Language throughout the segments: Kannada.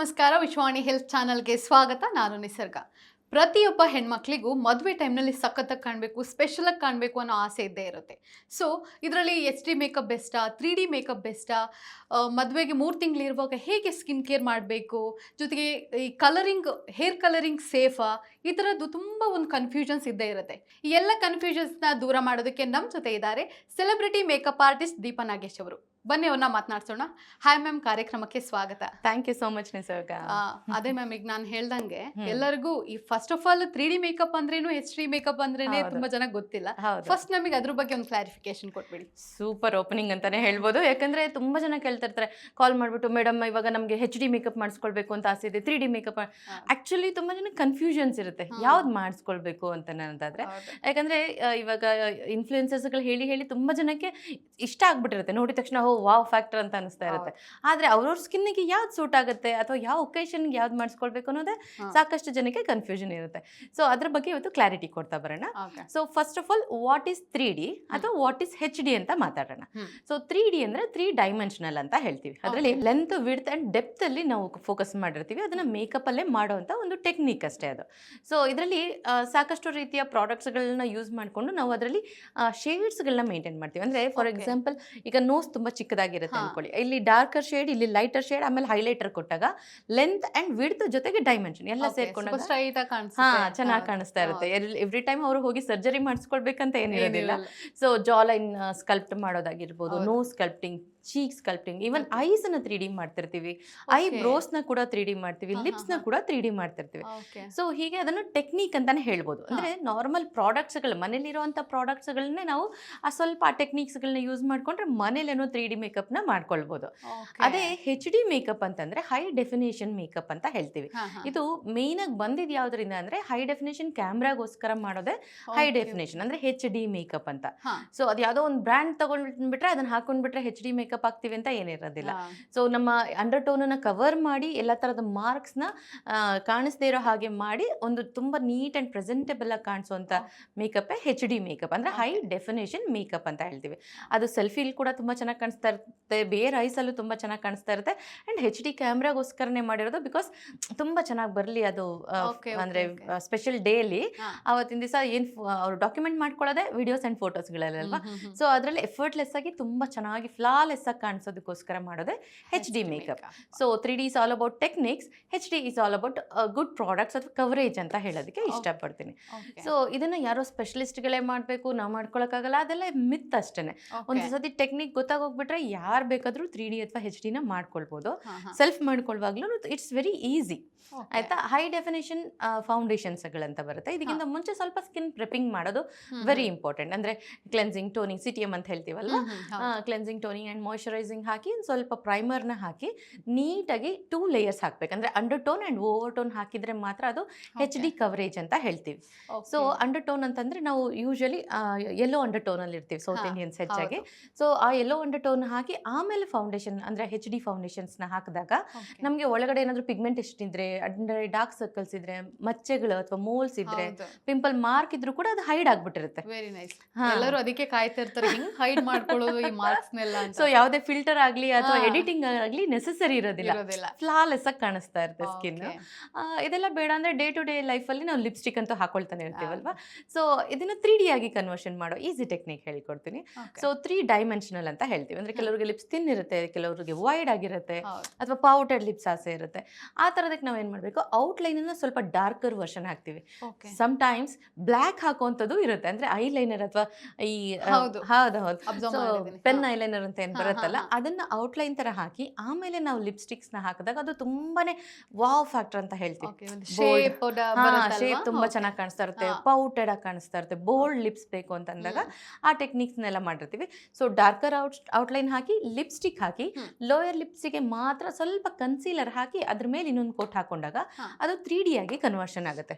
ನಮಸ್ಕಾರ ವಿಶ್ವಾಣಿ ಹೆಲ್ತ್ ಚಾನಲ್ಗೆ ಸ್ವಾಗತ. ನಾನು ನಿಸರ್ಗ. ಪ್ರತಿಯೊಬ್ಬ ಹೆಣ್ಮಕ್ಳಿಗೂ ಮದುವೆ ಟೈಮ್ನಲ್ಲಿ ಸಖತ್ತಾಗಿ ಕಾಣಬೇಕು, ಸ್ಪೆಷಲಾಗಿ ಕಾಣಬೇಕು ಅನ್ನೋ ಆಸೆ ಇದ್ದೇ ಇರುತ್ತೆ. ಸೊ ಇದರಲ್ಲಿ HD ಮೇಕಪ್ ಬೆಸ್ಟಾ, 3D ಮೇಕಪ್ ಬೆಸ್ಟಾ, ಮದುವೆಗೆ 3 ತಿಂಗಳಿರುವಾಗ ಹೇಗೆ ಸ್ಕಿನ್ ಕೇರ್ ಮಾಡಬೇಕು, ಜೊತೆಗೆ ಈ ಕಲರಿಂಗ್, ಹೇರ್ ಕಲರಿಂಗ್ ಸೇಫಾ, ಈ ಥರದ್ದು ತುಂಬ ಒಂದು ಕನ್ಫ್ಯೂಷನ್ಸ್ ಇದ್ದೇ ಇರುತ್ತೆ. ಈ ಎಲ್ಲ ಕನ್ಫ್ಯೂಷನ್ಸ್ನ ದೂರ ಮಾಡೋದಕ್ಕೆ ನಮ್ಮ ಜೊತೆ ಇದ್ದಾರೆ celebrity makeup artist Deepa Nagesh ಅವರು. ಬನ್ನಿ ಅವ್ರನ್ನ ಮಾತನಾಡ್ಸೋಣ. ಹಾಯ್ ಮ್ಯಾಮ್, ಕಾರ್ಯಕ್ರಮಕ್ಕೆ ಸ್ವಾಗತ. ಥ್ಯಾಂಕ್ ಯು ಸೋ ಮಚ್ ನಿಸರ್ಗ. ಅದೇ ಮ್ಯಾಮ್, ಈಗ ನಾನು ಹೇಳ್ದಂಗೆ ಎಲ್ಲರಿಗೂ ಈ first of all 3D makeup ಅಂದ್ರೇನು, HD ಮೇಕಪ್ ಅಂದ್ರೇನೆ ತುಂಬಾ ಜನ ಗೊತ್ತಿಲ್ಲ. ಫಸ್ಟ್ ನಮಗೆ ಅದ್ರ ಬಗ್ಗೆ ಒಂದು ಕ್ಲಾರಿಫಿಕೇಶನ್ ಕೊಟ್ಬಿಡಿ. ಸೂಪರ್ ಓಪನಿಂಗ್ ಅಂತಾನೆ ಹೇಳ್ಬೋದು. ಯಾಕಂದ್ರೆ ತುಂಬಾ ಜನ ಕೇಳ್ತಿರ್ತಾರೆ ಕಾಲ್ ಮಾಡ್ಬಿಟ್ಟು, ಮೇಡಮ್ ಇವಾಗ ನಮ್ಗೆ HD ಮೇಕಪ್ ಮಾಡಿಸ್ಕೊಳ್ಬೇಕು ಅಂತ ಆಸೆ ಇದೆ, 3D ಮೇಕಪ್. ಆಕ್ಚುಲಿ ತುಂಬಾ ಜನ ಕನ್ಫ್ಯೂಷನ್ಸ್ ಇರುತ್ತೆ ಯಾವ್ದು ಮಾಡಿಸ್ಕೊಳ್ಬೇಕು ಅಂತ ಅನ್ನೋದಾದ್ರೆ. ಯಾಕಂದ್ರೆ ಇವಾಗ ಇನ್ಫ್ಲೂಯೆನ್ಸರ್ಸ್ಗಳು ಹೇಳಿ ಹೇಳಿ ತುಂಬಾ ಜನಕ್ಕೆ ಇಷ್ಟ ಆಗ್ಬಿಟ್ಟಿರುತ್ತೆ, ನೋಡಿದ ತಕ್ಷಣ ವಾವ್ ಫ್ಯಾಕ್ಟರ್ ಅಂತ ಅನಿಸ್ತಾ ಇರುತ್ತೆ. ಆದ್ರೆ ಅವ್ರವ್ರ ಸ್ಕಿನ್ಗೆ ಯಾವ್ದು ಸೂಟ್ ಆಗುತ್ತೆ ಅಥವಾ ಯಾವ ಒಕೇಶನ್ಗೆ ಯಾವ್ದು ಮಾಡಿಸ್ಕೊಳ್ಬೇಕು ಅನ್ನೋದೇ ಸಾಕಷ್ಟು ಜನಕ್ಕೆ ಕನ್ಫ್ಯೂಷನ್ ಇರುತ್ತೆ. ಸೊ ಅದ್ರ ಬಗ್ಗೆ ಇವತ್ತು ಕ್ಲಾರಿಟಿ ಕೊಡ್ತಾ ಬರೋಣ. So first of all, what is 3D ಅಥವಾ ವಾಟ್ ಈಸ್ HD ಅಂತ ಮಾತಾಡೋಣ. ಸೊ 3D ಅಂದ್ರೆ 3 ಡೈಮೆನ್ಷನಲ್ ಅಂತ ಹೇಳ್ತೀವಿ. ಅದರಲ್ಲಿ ಲೆಂತ್, ವಿಡ್ತ್ ಅಂಡ್ ಡೆಪ್ತ್ ಅಲ್ಲಿ ನಾವು ಫೋಕಸ್ ಮಾಡಿರ್ತೀವಿ. ಅದನ್ನ ಮೇಕಪ್ ಅಲ್ಲೇ ಮಾಡುವಂತ ಒಂದು ಟೆಕ್ನಿಕ್ ಅಷ್ಟೇ ಅದು. ಸೊ ಇದರಲ್ಲಿ ಸಾಕಷ್ಟು ರೀತಿಯ ಪ್ರಾಡಕ್ಟ್ಸ್ಗಳನ್ನ ಯೂಸ್ ಮಾಡಿಕೊಂಡು ನಾವು ಅದರಲ್ಲಿ ಶೇಡ್ಸ್ಗಳನ್ನ ಮೇಂಟೈನ್ ಮಾಡ್ತೀವಿ. ಅಂದ್ರೆ ಫಾರ್ ಎಕ್ಸಾಂಪಲ್, ಈಗ ನೋಸ್ ತುಂಬಾ ಚಿಕ್ಕದಾಗಿರುತ್ತೆ ಅನ್ಕೊಳ್ಳಿ, ಇಲ್ಲಿ ಡಾರ್ಕರ್ ಶೇಡ್, ಇಲ್ಲಿ ಲೈಟರ್ ಶೇಡ್, ಆಮೇಲೆ ಹೈಲೈಟರ್ ಕೊಟ್ಟಾಗ ಲೆಂತ್ ಅಂಡ್ ವಿಡ್ತ್ ಜೊತೆಗೆ ಡೈಮೆನ್ಷನ್ ಎಲ್ಲ ಸೇರ್ಕೊಂಡಾಗ ಚೆನ್ನಾಗಿ ಕಾಣಿಸ್ತಾ ಇರುತ್ತೆ. ಎವ್ರಿ ಟೈಮ್ ಅವರು ಹೋಗಿ ಸರ್ಜರಿ ಮಾಡಿಸ್ಕೊಳ್ಬೇಕಂತ ಏನಿರೋದಿಲ್ಲ. ಸೊ ಜಾ ಲೈನ್ ಸ್ಕಲ್ಪ್ಟ್ ಮಾಡೋದಾಗಿರ್ಬೋದು, nose sculpting, cheek sculpting, even ice ನ 3D ಮಾಡ್ತಿರ್ತೀವಿ, ಐ ಬ್ರೋಸ್ ನ ಕೂಡ 3D ಮಾಡ್ತೀವಿ, ಲಿಪ್ಸ್ ನ ಕೂಡ 3D ಮಾಡ್ತಿರ್ತೀವಿ. ಸೊ ಹೀಗೆ ಅದನ್ನು ಟೆಕ್ನಿಕ್ ಅಂತಾನೆ ಹೇಳ್ಬೋದು. ಅಂದ್ರೆ ನಾರ್ಮಲ್ ಪ್ರಾಡಕ್ಟ್ಸ್ ಗಳು, ಮನೇಲಿರುವಂತ ಪ್ರಾಡಕ್ಟ್ಸ್ ಗಳನ್ನೇ ನಾವು ಸ್ವಲ್ಪ ಆ ಟೆಕ್ನಿಕ್ಸ್ ಗಳನ್ನ ಯೂಸ್ ಮಾಡ್ಕೊಂಡ್ರೆ ಮನೇಲೇನೋ 3D ಮೇಕಪ್ ನ ಮಾಡ್ಕೊಳ್ಬಹುದು. ಅದೇ HD ಮೇಕಪ್ ಅಂತಂದ್ರೆ ಹೈ ಡೆಫಿನೇಷನ್ ಮೇಕಪ್ ಅಂತ ಹೇಳ್ತೀವಿ. ಇದು ಮೇನ್ ಆಗಿ ಬಂದಿದ್ ಯಾವ್ದ್ರಿಂದ ಅಂದ್ರೆ ಹೈ ಡೆಫಿನೇಷನ್ ಕ್ಯಾಮ್ರಾಗೋಸ್ಕರ ಮಾಡೋದೇ ಹೈ ಡೆಫಿನೇಷನ್ ಅಂದ್ರೆ HD ಮೇಕಪ್ ಅಂತ. ಸೊ ಅದ್ ಯಾವ್ದೋ ಒಂದು ಬ್ರ್ಯಾಂಡ್ ತಗೊಂಡ್ಬಿಟ್ರೆ ಅದನ್ನ ಹಾಕೊಂಡ್ಬಿಟ್ರೆ HD ಮೇಕಪ್ ಆಗ್ತೀವಿ ಅಂತ ಏನಿರೋದಿಲ್ಲ. ಸೊ ನಮ್ಮ ಅಂಡರ್ ಟೋನ್ ಅನ್ನ ಕವರ್ ಮಾಡಿ ಎಲ್ಲ ತರದ ಮಾರ್ಕ್ಸ್ ನ ಕಾಣಿಸದೇ ಇರೋ ಹಾಗೆ ಮಾಡಿ ಒಂದು ತುಂಬಾ ನೀಟ್ ಅಂಡ್ ಪ್ರೆಸೆಂಟೇಬಲ್ ಆಗಿ ಕಾಣಿಸುವಂತ ಮೇಕಪ್ HD ಮೇಕಪ್ ಅಂದ್ರೆ ಹೈ ಡೆಫಿನೇಷನ್ ಮೇಕಪ್ ಅಂತ ಹೇಳ್ತೀವಿ. ಅದು ಸೆಲ್ಫಿಲ್ ಕೂಡ ತುಂಬಾ ಚೆನ್ನಾಗಿ ಕಾಣಿಸ್ತಾ ಇರುತ್ತೆ, ಬೇರೆ ಐಸ್ ಅಲ್ಲೂ ತುಂಬಾ ಚೆನ್ನಾಗಿ ಕಾಣಿಸ್ತಾ ಇರುತ್ತೆ. ಅಂಡ್ HD ಕ್ಯಾಮ್ರಾಗೋಸ್ಕರನೇ ಮಾಡಿರೋದು, ಬಿಕಾಸ್ ತುಂಬಾ ಚೆನ್ನಾಗಿ ಬರಲಿ ಅದು. ಅಂದ್ರೆ ಸ್ಪೆಷಲ್ ಡೇ ಅಲ್ಲಿ ಅವತ್ತಿನ ದಿವಸ ಏನ್ ಅವ್ರು ಡಾಕ್ಯುಮೆಂಟ್ ಮಾಡ್ಕೊಳ್ಳೋದೇ ವಿಡಿಯೋಸ್ ಅಂಡ್ ಫೋಟೋಸ್ಗಳಲ್ವಾ. ಸೊ ಅದರಲ್ಲಿ ಎಫರ್ಟ್ಲೆಸ್ ಆಗಿ ತುಂಬಾ ಚೆನ್ನಾಗಿ ಫ್ಲಾಲೆಸ್ ಆಗಿ ಕಾಣಿಸೋದಕ್ಕೋಸ್ಕರ ಮಾಡೋದೇ HD makeup. So 3D is all about techniques, HD is all about good products ಅಥವಾ ಕವರೇಜ್ ಅಂತ ಹೇಳೋದಕ್ಕೆ ಇಷ್ಟಪಡ್ತೀನಿ. ಸೊ ಇದನ್ನ ಯಾರೋ ಸ್ಪೆಷಲಿಸ್ಟ್ಗಳೇ ಮಾಡಬೇಕು, ನಾವು ಮಾಡ್ಕೊಳಕ್ಕಾಗಲ್ಲ, ಅದೆಲ್ಲ ಮಿತ್ ಅಷ್ಟೇನೆ. ಒಂದು ಸತಿ ಟೆಕ್ನಿಕ್ ಗೊತ್ತಾಗೋಗ್ಬಿಟ್ರೆ ಯಾರು ಬೇಕಾದ್ರೂ 3D ಅಥವಾ HD ನ ಮಾಡ್ಕೊಳ್ಬಹುದು. ಸೆಲ್ಫ್ ಮಾಡ್ಕೊಳ್ಳುವಾಗ್ಲೂ ಇಟ್ಸ್ ವೆರಿ ಈಸಿ. ಆಯ್ತಾ. ಹೈ ಡೆಫಿನೇಷನ್ ಫೌಂಡೇಶನ್ಸ್ ಗಳಂತ ಬರುತ್ತೆ. ಇದಕ್ಕಿಂತ ಮುಂಚೆ ಸ್ವಲ್ಪ ಸ್ಕಿನ್ ಪ್ರೆಪಿಂಗ್ ಮಾಡೋದು ವೆರಿ ಇಂಪಾರ್ಟೆಂಟ್. ಅಂದ್ರೆ ಕ್ಲೆನ್ಸಿಂಗ್, ಟೋನಿಂಗ್, CTM ಅಂತ ಹೇಳ್ತೀವಲ್ವಾ, ಕ್ಲೆನ್ಸಿಂಗ್, ಟೋನಿಂಗ್ ಅಂಡ್ ಮಾಯಿಶ್ಚರೈಸಿಂಗ್ ಹಾಕಿ ಸ್ವಲ್ಪ ಪ್ರೈಮರ್ನ ಹಾಕಿ ನೀಟಾಗಿ 2 ಲೇಯರ್ಸ್ ಹಾಕ್ಬೇಕು. ಅಂದ್ರೆ undertone and overtone ಹಾಕಿದ್ರೆ ಮಾತ್ರ ಅದು HD ಕವರೇಜ್ ಅಂತ ಹೇಳ್ತೀವಿ. ಸೊ ಅಂಡರ್ ಟೋನ್ ಅಂತಂದ್ರೆ ನಾವು ಯೂಶಲಿ ಯೆಲ್ಲೋ ಅಂಡರ್ ಟೋನ್ ಅಲ್ಲಿ ಇರ್ತೀವಿ ಸೌತ್ ಇಂಡಿಯನ್ಸ್ ಹೆಚ್ಚಾಗಿ. ಸೊ ಆ ಯೆಲ್ಲೋ ಅಂಡರ್ ಟೋನ್ ಹಾಕಿ ಆಮೇಲೆ ಫೌಂಡೇಶನ್ ಅಂದ್ರೆ HD ಫೌಂಡೇಶನ್ಸ್ ನ ಹಾಕಿದಾಗ ನಮಗೆ ಒಳಗಡೆ ಏನಾದ್ರು ಪಿಗ್ಮೆಂಟೇಷನ್ ಇದ್ರೆ, ಅಂದ್ರೆ ಡಾರ್ಕ್ ಸರ್ಕಲ್ಸ್ ಇದ್ರೆ, ಮಚ್ಚೆಗಳು ಅಥವಾ ಮೋಲ್ಸ್ ಇದ್ರೆ, ಪಿಂಪಲ್ ಮಾರ್ಕ್ ಇದ್ರು ಕೂಡ ಅದು ಹೈಡ್ ಆಗ್ಬಿಟ್ಟಿರುತ್ತೆ. Very nice. ಎಲ್ಲರೂ ಅದಕ್ಕೆ ಕಾಯ್ತಾ ಇರ್ತಾರೆ, ಹಿಂಗ್ ಹೈಡ್ ಮಾಡ್ಕೊಳ್ಳೋದು ಈ ಮಾರ್ಕ್ಸ್ ನೆಲ್ಲ ಅಂತ. ಸೊ ಯಾವುದೇ ಫಿಲ್ಟರ್ ಆಗ್ಲಿ ಅಥವಾ ಎಡಿಟಿಂಗ್ ಆಗ್ಲಿ ನೆಸೆಸರಿ ಇರೋದಿಲ್ಲ, ಫ್ಲಾಲೆಸ್ ಆಗಿ ಕಾಣಿಸ್ತಾ ಇರುತ್ತೆ ಸ್ಕಿನ್. ಇದೆಲ್ಲ ಬೇಡ ಅಂದ್ರೆ ಡೇ ಟು ಡೇ ಲೈಫ್ ಅಲ್ಲಿ ನಾವು ಲಿಪ್ಸ್ಟಿಕ್ ಅಂತೂ ಹಾಕೊಳ್ತಾನೆ ಇರ್ತೀವಲ್ವಾ. ಸೊ ಇದನ್ನ 3D ಆಗಿ ಕನ್ವರ್ಷನ್ ಮಾಡೋ ಈಸಿ ಟೆಕ್ನಿಕ್ ಹೇಳ್ಕೊಡ್ತೀನಿ. ಸೊ 3 ಡೈಮೆನ್ಷನಲ್ ಅಂತ ಹೇಳ್ತೀವಿ. ಅಂದ್ರೆ ಕೆಲವರಿಗೆ ಲಿಪ್ಸ್ ತಿನ್ ಇರುತ್ತೆ, ಕೆಲವರಿಗೆ ವೈಡ್ ಆಗಿರುತ್ತೆ, ಅಥವಾ ಪೌಡರ್ಡ್ ಲಿಪ್ಸ್ ಆಸೆ ಇರುತ್ತೆ. ಆ ತರದಕ್ಕೆ ನಾವು ಏನ್ ಮಾಡ್ಬೇಕು, ಔಟ್ಲೈನ್ ಅನ್ನ ಸ್ವಲ್ಪ ಡಾರ್ಕರ್ ವರ್ಷನ್ ಹಾಕ್ತಿವಿ. ಸಮ್ ಟೈಮ್ಸ್ ಬ್ಲಾಕ್ ಹಾಕುವಂಥದ್ದು ಇರುತ್ತೆ. ಅಂದ್ರೆ ಐ ಲೈನರ್ ಅಥವಾ ಈ ಪೆನ್ ಐ ಲೈನರ್ ಅಂತ ಏನ್ ಬರುತ್ತಲ್ಲ, ಅದನ್ನ ಔಟ್ಲೈನ್ ತರ ಹಾಕಿ ಆಮೇಲೆ ನಾವು ಲಿಪ್ಸ್ಟಿಕ್ಸ್ ನ ಹಾಕಿದಾಗ ಅದು ತುಂಬಾನೇ ವಾವ್ ಫ್ಯಾಕ್ಟರ್ ಅಂತ ಹೇಳ್ತೀವಿ. ಶೇಪ್ ತುಂಬಾ ಚೆನ್ನಾಗಿ ಕಾಣಿಸ್ತಾ ಇರುತ್ತೆ, ಪೌಟೆಡ್ ಆಗಿ ಕಾಣಿಸ್ತಾ ಇರುತ್ತೆ. ಬೋಲ್ಡ್ ಲಿಪ್ಸ್ ಬೇಕು ಅಂತ ಅಂದಾಗ ಆ ಟೆಕ್ನಿಕ್ಸ್ ನೆಲ್ಲ ಮಾಡಿರ್ತೀವಿ. ಸೊ ಡಾರ್ಕರ್ ಔಟ್ಲೈನ್ ಹಾಕಿ, ಲಿಪ್ಸ್ಟಿಕ್ ಹಾಕಿ, ಲೋಯರ್ ಲಿಪ್ಸ್ಗೆ ಮಾತ್ರ ಸ್ವಲ್ಪ ಕನ್ಸೀಲರ್ ಹಾಕಿ ಅದ್ರ ಮೇಲೆ ಇನ್ನೊಂದು ಕೋಟ್ ಹಾಕೊಂಡಾಗ ಅದು 3D ಆಗಿ ಕನ್ವರ್ಷನ್ ಆಗುತ್ತೆ.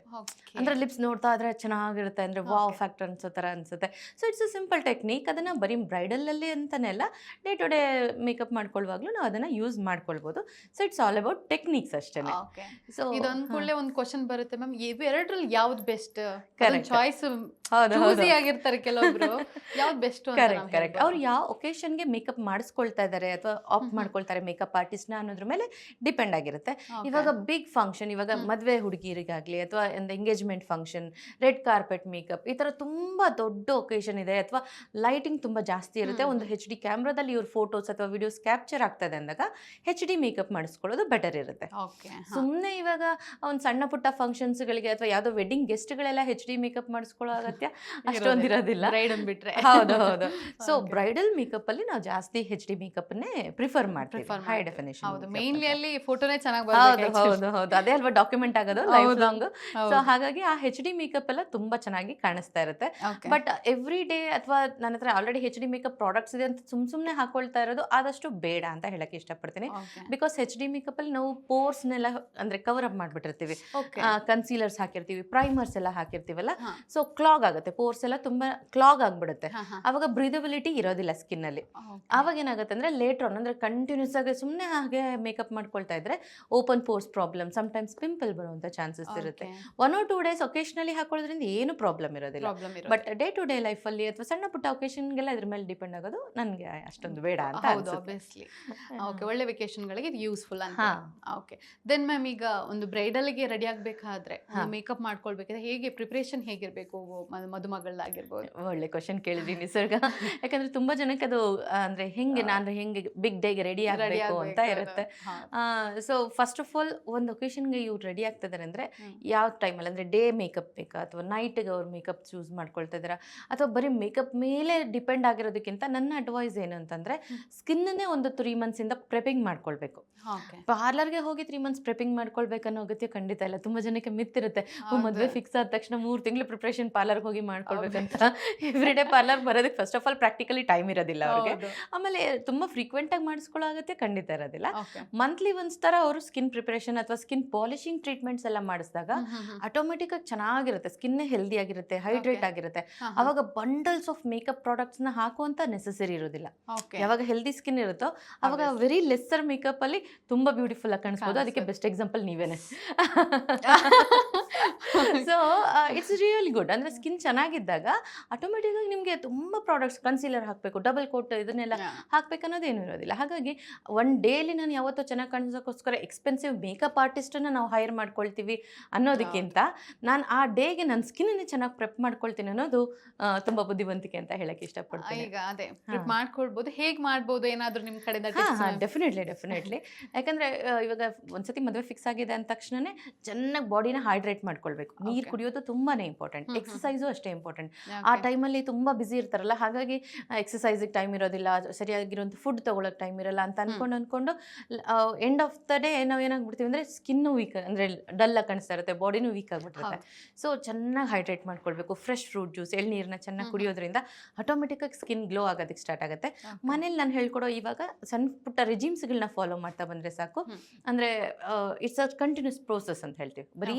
ಅಂದ್ರೆ ಲಿಪ್ಸ್ ನೋಡ್ತಾ ಇದ್ರೆ ಚೆನ್ನಾಗಿರುತ್ತೆ, ಅಂದ್ರೆ ವಾವ್ ಫ್ಯಾಕ್ಟರ್ ಅನ್ಸೋ ತರ ಅನ್ಸುತ್ತೆ. So it's a simple technique. ಅದನ್ನ ಬರೀ ಬ್ರೈಡಲ್ ಅಲ್ಲಿ ಅಂತಾನೆ ಅಲ್ಲ, ಡೇ ಟು ಡೇ ಮೇಕಪ್ ಮಾಡ್ಕೊಳ್ಳುವಾಗಲೂ ನಾವು ಅದನ್ನು ಯೂಸ್ ಮಾಡ್ಕೊಳ್ಬೋದು. So it's all about techniques ಅಷ್ಟೇ. ಓಕೆ, ಸೊ ಇದೊಂದು ಕೂಡಲೇ ಒಂದು ಕ್ವಶನ್ ಬರುತ್ತೆ ಮ್ಯಾಮ್, ಇವೆರಡರಲ್ಲಿ ಯಾವ್ದು ಬೆಸ್ಟ್? Correct. ಚಾಯ್ಸ್ ಹೌದು, ಹೌದು. ಚೂಸಿ ಆಗಿರ್ತಾರೆ ಕೆಲವೊಬ್ರು, ಯಾವ್ದು ಬೆಸ್ಟ್? ಕರೆಕ್ಟ್. ಅವ್ರು ಯಾವ ಒಕೇಶನ್ಗೆ ಮೇಕಪ್ ಮಾಡಿಸ್ಕೊಳ್ತಾ ಇದ್ದಾರೆ ಅಥವಾ ಆಪ್ಟ್ ಮಾಡ್ಕೊಳ್ತಾರೆ ಮೇಕಪ್ ಆರ್ಟಿಸ್ಟ್ನ ಅನ್ನೋದ್ರ ಮೇಲೆ ಡಿಪೆಂಡ್ ಆಗಿರುತ್ತೆ. ಇವಾಗ ಬಿಗ್ ಫಂಕ್ಷನ್, ಇವಾಗ ಮದುವೆ ಹುಡುಗಿರಿಗಾಗಲಿ ಅಥವಾ ಒಂದು engagement function, red carpet makeup, ಈ ಥರ ತುಂಬ ದೊಡ್ಡ ಒಕೇಶನ್ ಇದೆ ಅಥವಾ ಲೈಟಿಂಗ್ ತುಂಬ ಜಾಸ್ತಿ ಇರುತ್ತೆ, ಒಂದು HD ಕ್ಯಾಮ್ರಾದಲ್ಲಿ ಇವ್ರ ಫೋಟೋಸ್ ಅಥವಾ ವಿಡಿಯೋಸ್ ಕ್ಯಾಪ್ಚರ್ ಆಗ್ತದೆ ಅಂದಾಗ HD ಮೇಕಪ್ ಮಾಡಿಸ್ಕೊಳ್ಳೋದು ಬೆಟರ್ ಇರುತ್ತೆ. ಸುಮ್ಮನೆ ಇವಾಗ ಒಂದು ಸಣ್ಣ ಪುಟ್ಟ ಫಂಕ್ಷನ್ಸ್ಗಳಿಗೆ ಅಥವಾ ಯಾವುದೋ ವೆಡ್ಡಿಂಗ್ ಗೆಸ್ಟ್ಗಳೆಲ್ಲ HD ಮೇಕಪ್ ಮಾಡಿಸ್ಕೊಳ್ಳೋ ಅಗತ್ಯ ಅಷ್ಟೊಂದಿರೋದಿಲ್ಲ. ಬಿಟ್ರೆ ಹೌದು ಹೌದು. ಸೊ ಬ್ರೈಡಲ್ ಮೇಕಪ್ ಅಲ್ಲಿ ನಾವು ಜಾಸ್ತಿ HD ಮೇಕಪ್ನೇ ಪ್ರಿಫರ್ ಮಾಡ್ತೀವಿ, ಹೈ ಡೆಫಿನೇಷನ್. ಹೌದು, ಮೇನ್ಲಿ ಅಲ್ಲಿ ಫೋಟೋನೇ ಚೆನ್ನಾಗಿ ಹೌದು ಹೌದು ಹೌದು, ಅದೇ ಅಲ್ವಾ ಡಾಕ್ಯುಮೆಂಟ್ ಆಗೋದು ಲೈಫ್ ಲಾಂಗ್. ಸೊ ಹಾಗಾಗಿ ಆ HD ಮೇಕಪ್ ಎಲ್ಲ ತುಂಬಾ ಚೆನ್ನಾಗಿ ಕಾಣಿಸ್ತಾ ಇರುತ್ತೆ. ಬಟ್ ಎವ್ರಿ ಡೇ ಅಥವಾ ನನ್ನ ಹತ್ರ ಆಲ್ರೆಡಿ HD ಮೇಕಪ್ ಪ್ರಾಡಕ್ಟ್ಸ್ ಇದೆ ಅಂತ ಸುಮ್ಮನೆ ಹಾಕೊಳ್ತಾ ಇರೋದು ಆದಷ್ಟು ಬೇಡ ಅಂತ ಹೇಳಕ್ಕೆ ಇಷ್ಟಪಡ್ತೀನಿ. ಬಿಕಾಸ್ HD ಮೇಕಪ್ ಅಲ್ಲಿ ನಾವು ಪೋರ್ಸ್ನೆಲ್ಲ ಅಂದ್ರೆ ಕವರ್ ಅಪ್ ಮಾಡ್ಬಿಟ್ಟಿರ್ತೀವಿ, ಕನ್ಸೀಲರ್ಸ್ ಹಾಕಿರ್ತೀವಿ, ಪ್ರೈಮರ್ಸ್ ಎಲ್ಲ ಹಾಕಿರ್ತೀವಲ್ಲ, ಸೊ ಕ್ಲಾಗ್ ಆಗುತ್ತೆ, ಪೋರ್ಸ್ ಎಲ್ಲ ತುಂಬಾ ಕ್ಲಾಗ್ ಆಗ್ಬಿಡುತ್ತೆ. ಅವಾಗ ಬ್ರೀದಬಿಲಿಟಿ ಇರೋದಿಲ್ಲ ಸ್ಕಿನ್ ಅಲ್ಲಿ. ಅವಾಗ ಏನಾಗುತ್ತೆ ಅಂದ್ರೆ ಲೇಟರ್ ಆನ್ ಅಂದ್ರೆ ಕಂಟಿನ್ಯೂಸ್ ಆಗಿ ಸುಮ್ಮನೆ ಹಾಗೆ ಮೇಕಪ್ ಮಾಡ್ಕೊಳ್ತಾ ಇದ್ರೆ open pores problem, sometimes pimple ಬರುವಂತ ಚಾನ್ಸಸ್ ಇರುತ್ತೆ. 1 or 2 days ಒಕೇಶನಲಿ ಹಾಕೊಳ್ಳೋದ್ರಿಂದ ಏನು ಪ್ರಾಬ್ಲಮ್ ಇರೋದಿಲ್ಲ. But day to day life ಅಲ್ಲಿ ಅಥವಾ ಸಣ್ಣ ಪುಟ್ಟ ಒಕೇಶನ್ಗೆಲ್ಲ ಇದ್ರ ಮೇಲೆ ಡಿಪೆಂಡ್ ಆಗೋದು ನನಗೆ ಅಷ್ಟೊಂದು ಬೇಡ ಅಂತ ಅನ್ಸುತ್ತೆ. ಓಕೆ, ಒಳ್ಳೆ ವೆಕೇಶನ್ಗಳಿಗೆ ಇದು ಯೂಸ್ಫುಲ್ ಅಂತ. ಓಕೆ, ದೆನ್ ಮ್ಯಾಮ್ ಈಗ ಒಂದು ಬ್ರೈಡಲ್ಗೆ ರೆಡಿ ಆಗಬೇಕಾದ್ರೆ ಮೇಕಪ್ ಮಾಡ್ಕೊಳ್ಬೇಕಾದ್ರೆ ಹೇಗೆ ಪ್ರಿಪರೇಷನ್ ಹೇಗಿರಬೇಕು ಮದುಮಗಳಾಗಿರ್ಬೋದು? ಒಳ್ಳೆ ಕ್ವಶನ್ ಕೇಳಿದ್ರಿ ನಿಸರ್ಗ. ಯಾಕಂದ್ರೆ ತುಂಬಾ ಜನಕ್ಕೆ ಅದು ಅಂದ್ರೆ ಹೆಂಗೆ ನಾನು ಹೆಂಗೆ ಬಿಗ್ ಡೇಗೆ ರೆಡಿ ಆಗಬೇಕು ಅಂತ ಇರುತ್ತೆ. ಸೊ ಫಸ್ಟ್ ಆಫ್ ಆಲ್ ಒಂದು ಒಕೇಶನ್ಗೆ ಇವ್ರು ರೆಡಿ ಆಗ್ತಿದ್ದಾರೆ ಅಂದ್ರೆ ಯಾವ ಟೈಮಲ್ಲಿ ಅಂದ್ರೆ ಡೇ ಮೇಕಪ್ ಬೇಕಾ ಅಥವಾ ನೈಟ್ಗೆ ಅವ್ರು ಮೇಕಪ್ ಚೂಸ್ ಮಾಡ್ಕೊಳ್ತಾ ಇದ್ದಾರಾ ಅಥವಾ ಬರೀ ಮೇಕಪ್ ಮೇಲೆ ಡಿಪೆಂಡ್ ಆಗಿರೋದಕ್ಕಿಂತ ನನ್ನ ಅಡ್ವೈಸ್ ಏನು ಅಂತಂದ್ರೆ ಸ್ಕಿನ್ನೇ ಒಂದು 3 months ಇಂದ ಪ್ರೆಪಿಂಗ್ ಮಾಡ್ಕೊಳ್ಬೇಕು. ಪಾರ್ಲರ್ಗೆ ಹೋಗಿ 3 months ಪ್ರೆಪಿಂಗ್ ಮಾಡ್ಕೊಳ್ಬೇಕನ್ನೋ ಅಗತ್ಯ ಖಂಡಿತ ಇಲ್ಲ. ತುಂಬಾ ಜನಕ್ಕೆ ಮಿತ್ತಿರುತ್ತೆ, ಮದುವೆ ಫಿಕ್ಸ್ ಆದ ತಕ್ಷಣ 3 ತಿಂಗಳು ಪ್ರಿಪ್ರೇಷನ್ ಪಾರ್ಲರ್ಗೆ ಹೋಗಿ ಮಾಡ್ಕೊಳ್ಬೇಕಂತ. ಎವ್ರಿ ಡೇ ಪಾರ್ಲರ್ ಬರೋದಕ್ಕೆ first of all practically time ಇರೋದಿಲ್ಲ ಅವ್ರಿಗೆ. ಆಮೇಲೆ ತುಂಬಾ ಫ್ರೀಕ್ವೆಂಟ್ ಆಗಿ ಮಾಡಿಸ್ಕೊಳ್ಳೋ ಅಗತ್ಯ ಖಂಡಿತ ಇರೋದಿಲ್ಲ. ಮಂತ್ಲಿ ಒನ್ಸ್ ತರ ಅವರು ಸ್ಕಿನ್ ಪ್ರಿಪರೇಷನ್ ಅಥವಾ ಸ್ಕಿನ್ ಪಾಲಿಶಿಂಗ್ ಟ್ರೀಟ್ಮೆಂಟ್ಸ್ ಎಲ್ಲ ಮಾಡಿಸಿದಾಗ ಆಟೋಮೆಟಿಕ್ ಆಗಿ ಚೆನ್ನಾಗಿರುತ್ತೆ, ಸ್ಕಿನ್ ಹೆಲ್ದಿ ಆಗಿರುತ್ತೆ, ಹೈಡ್ರೇಟ್ ಆಗಿರುತ್ತೆ. ಅವಾಗ ಬಂಡಲ್ಸ್ ಆಫ್ ಮೇಕಪ್ ಪ್ರಾಡಕ್ಟ್ಸ್ ನ ಹಾಕುವಂತ ನೆಸೆಸರಿ ಇರೋದಿಲ್ಲ. ಯಾವಾಗ ಹೆಲ್ದಿ ಸ್ಕಿನ್ ಇರುತ್ತೋ ಅವಾಗ ವೆರಿ ಲೆಸ್ಸರ್ ಮೇಕಪ್ ಅಲ್ಲಿ ತುಂಬಾ ಬ್ಯೂಟಿಫುಲ್ ಆಗಿ ಕಾಣಿಸ್ಬೋದು. ಅದಕ್ಕೆ ಬೆಸ್ಟ್ ಎಕ್ಸಾಂಪಲ್ ನೀವೇನೆ. So it's really good. ಅಂದ್ರೆ ಸ್ಕಿನ್ ಚೆನ್ನಾಗಿದ್ದಾಗ ಆಟೋಮೆಟಿಕ್ ಆಗಿ ನಿಮಗೆ ತುಂಬಾ ಪ್ರಾಡಕ್ಟ್ಸ್, ಕನ್ಸೀಲರ್ ಹಾಕಬೇಕು, ಡಬಲ್ ಕೋಟ್ ಇದನ್ನೆಲ್ಲ ಹಾಕ್ಬೇಕು ಅನ್ನೋದೇನು ಇರೋದಿಲ್ಲ. ಹಾಗಾಗಿ ಒನ್ ಡೇಲಿ ನಾನು ಯಾವತ್ತೂ ಚೆನ್ನಾಗಿ ಕಾಣಿಸೋಕ್ಕೋಸ್ಕರ ಎಕ್ಸ್ಪೆನ್ಸಿವ್ ಮೇಕಪ್ ಆರ್ಟಿಸ್ಟನ್ನು ನಾವು ಹೈರ್ ಮಾಡ್ಕೊಳ್ತೀವಿ ಅನ್ನೋದಕ್ಕಿಂತ ನಾನು ಆ ಡೇಗೆ ನನ್ನ ಸ್ಕಿನ್ನೇ ಚೆನ್ನಾಗಿ ಪ್ರೆಪ್ ಮಾಡ್ಕೊಳ್ತೀನಿ ಅನ್ನೋದು ತುಂಬಾ ಬುದ್ಧಿವಂತಿಕೆ ಅಂತ ಹೇಳಕ್ಕೆ ಇಷ್ಟಪಡ್ತೀನಿ. ಈಗ ಅದೇ ಪ್ರೆಪ್ ಮಾಡ್ಕೊಳ್ಬೋದು, ಹೇಗೆ ಮಾಡ್ಬೋದು ಏನಾದರೂ ನಿಮ್ಮ ಕಡೆಯಿಂದ? ಡೆಫಿನೆಟ್ಲಿ. ಯಾಕಂದ್ರೆ ಇವಾಗ ಒಂದ್ಸತಿ ಮದುವೆ ಫಿಕ್ಸ್ ಆಗಿದೆ ಅಂದ ತಕ್ಷಣನೇ ಚೆನ್ನಾಗಿ ಬಾಡಿನ ಹೈಡ್ರೇಟ್ ಮಾಡ್ಕೊಳ್ಬೇಕು. ನೀರು ಕುಡಿಯೋದು ತುಂಬಾನೇ ಇಂಪಾರ್ಟೆಂಟ್, ಎಕ್ಸಸೈಸು ಅಷ್ಟೇ ಇಂಪಾರ್ಟೆಂಟ್. ಆ ಟೈಮಲ್ಲಿ ತುಂಬಾ ಬಿಸಿ ಇರ್ತಾರಲ್ಲ, ಹಾಗಾಗಿ ಎಕ್ಸಸೈಸಿಗೆ ಟೈಮ್ ಇರೋದಿಲ್ಲ, ಸರಿಯಾಗಿರುವಂಥ ಫುಡ್ ತಗೊಳಕ್ ಟೈಮ್ ಇರಲ್ಲ ಅಂತ ಅನ್ಕೊಂಡು ಎಂಡ್ ಆಫ್ ದ ಡೇ ನಾವು ಏನಾಗ್ಬಿಡ್ತೀವಿ ಅಂದ್ರೆ ಸ್ಕಿನ್ ವೀಕ್ ಅಂದ್ರೆ ಡಲ್ ಆಗಿ ಕಾಣಿಸ್ತಾ ಇರುತ್ತೆ, ಬಾಡಿನೂ ವೀಕ್ ಆಗ್ಬಿಟ್ಟಿರುತ್ತೆ. ಸೊ ಚೆನ್ನಾಗಿ ಹೈಡ್ರೇಟ್ ಮಾಡ್ಕೊಳ್ಬೇಕು. ಫ್ರೆಶ್ ಫ್ರೂಟ್ ಜ್ಯೂಸ್, ಎಳ್ನೀರನ್ನ ಚೆನ್ನಾಗಿ ಕುಡಿಯೋದ್ರಿಂದ ಆಟೋಮೆಟಿಕ್ ಆಗಿ ಸ್ಕಿನ್ ಗ್ಲೋ ಆಗೋದಕ್ಕೆ ಸ್ಟಾರ್ಟ್ ಆಗುತ್ತೆ. ಮನೇಲಿ ನಾನು ಹೇಳ್ಕೊಡೋ ಇವಾಗ ಸಣ್ಣ ಪುಟ್ಟ ರಿಜಿಮ್ಸ್ಗಳನ್ನ ಫಾಲೋ ಮಾಡ್ತಾ ಬಂದ್ರೆ ಸಾಕು. ಅಂದ್ರೆ ಇಟ್ಸ್ ಅ ಕಂಟಿನ್ಯೂಸ್ ಪ್ರೋಸೆಸ್ ಅಂತ ಹೇಳ್ತೀವಿ. ಬರೀ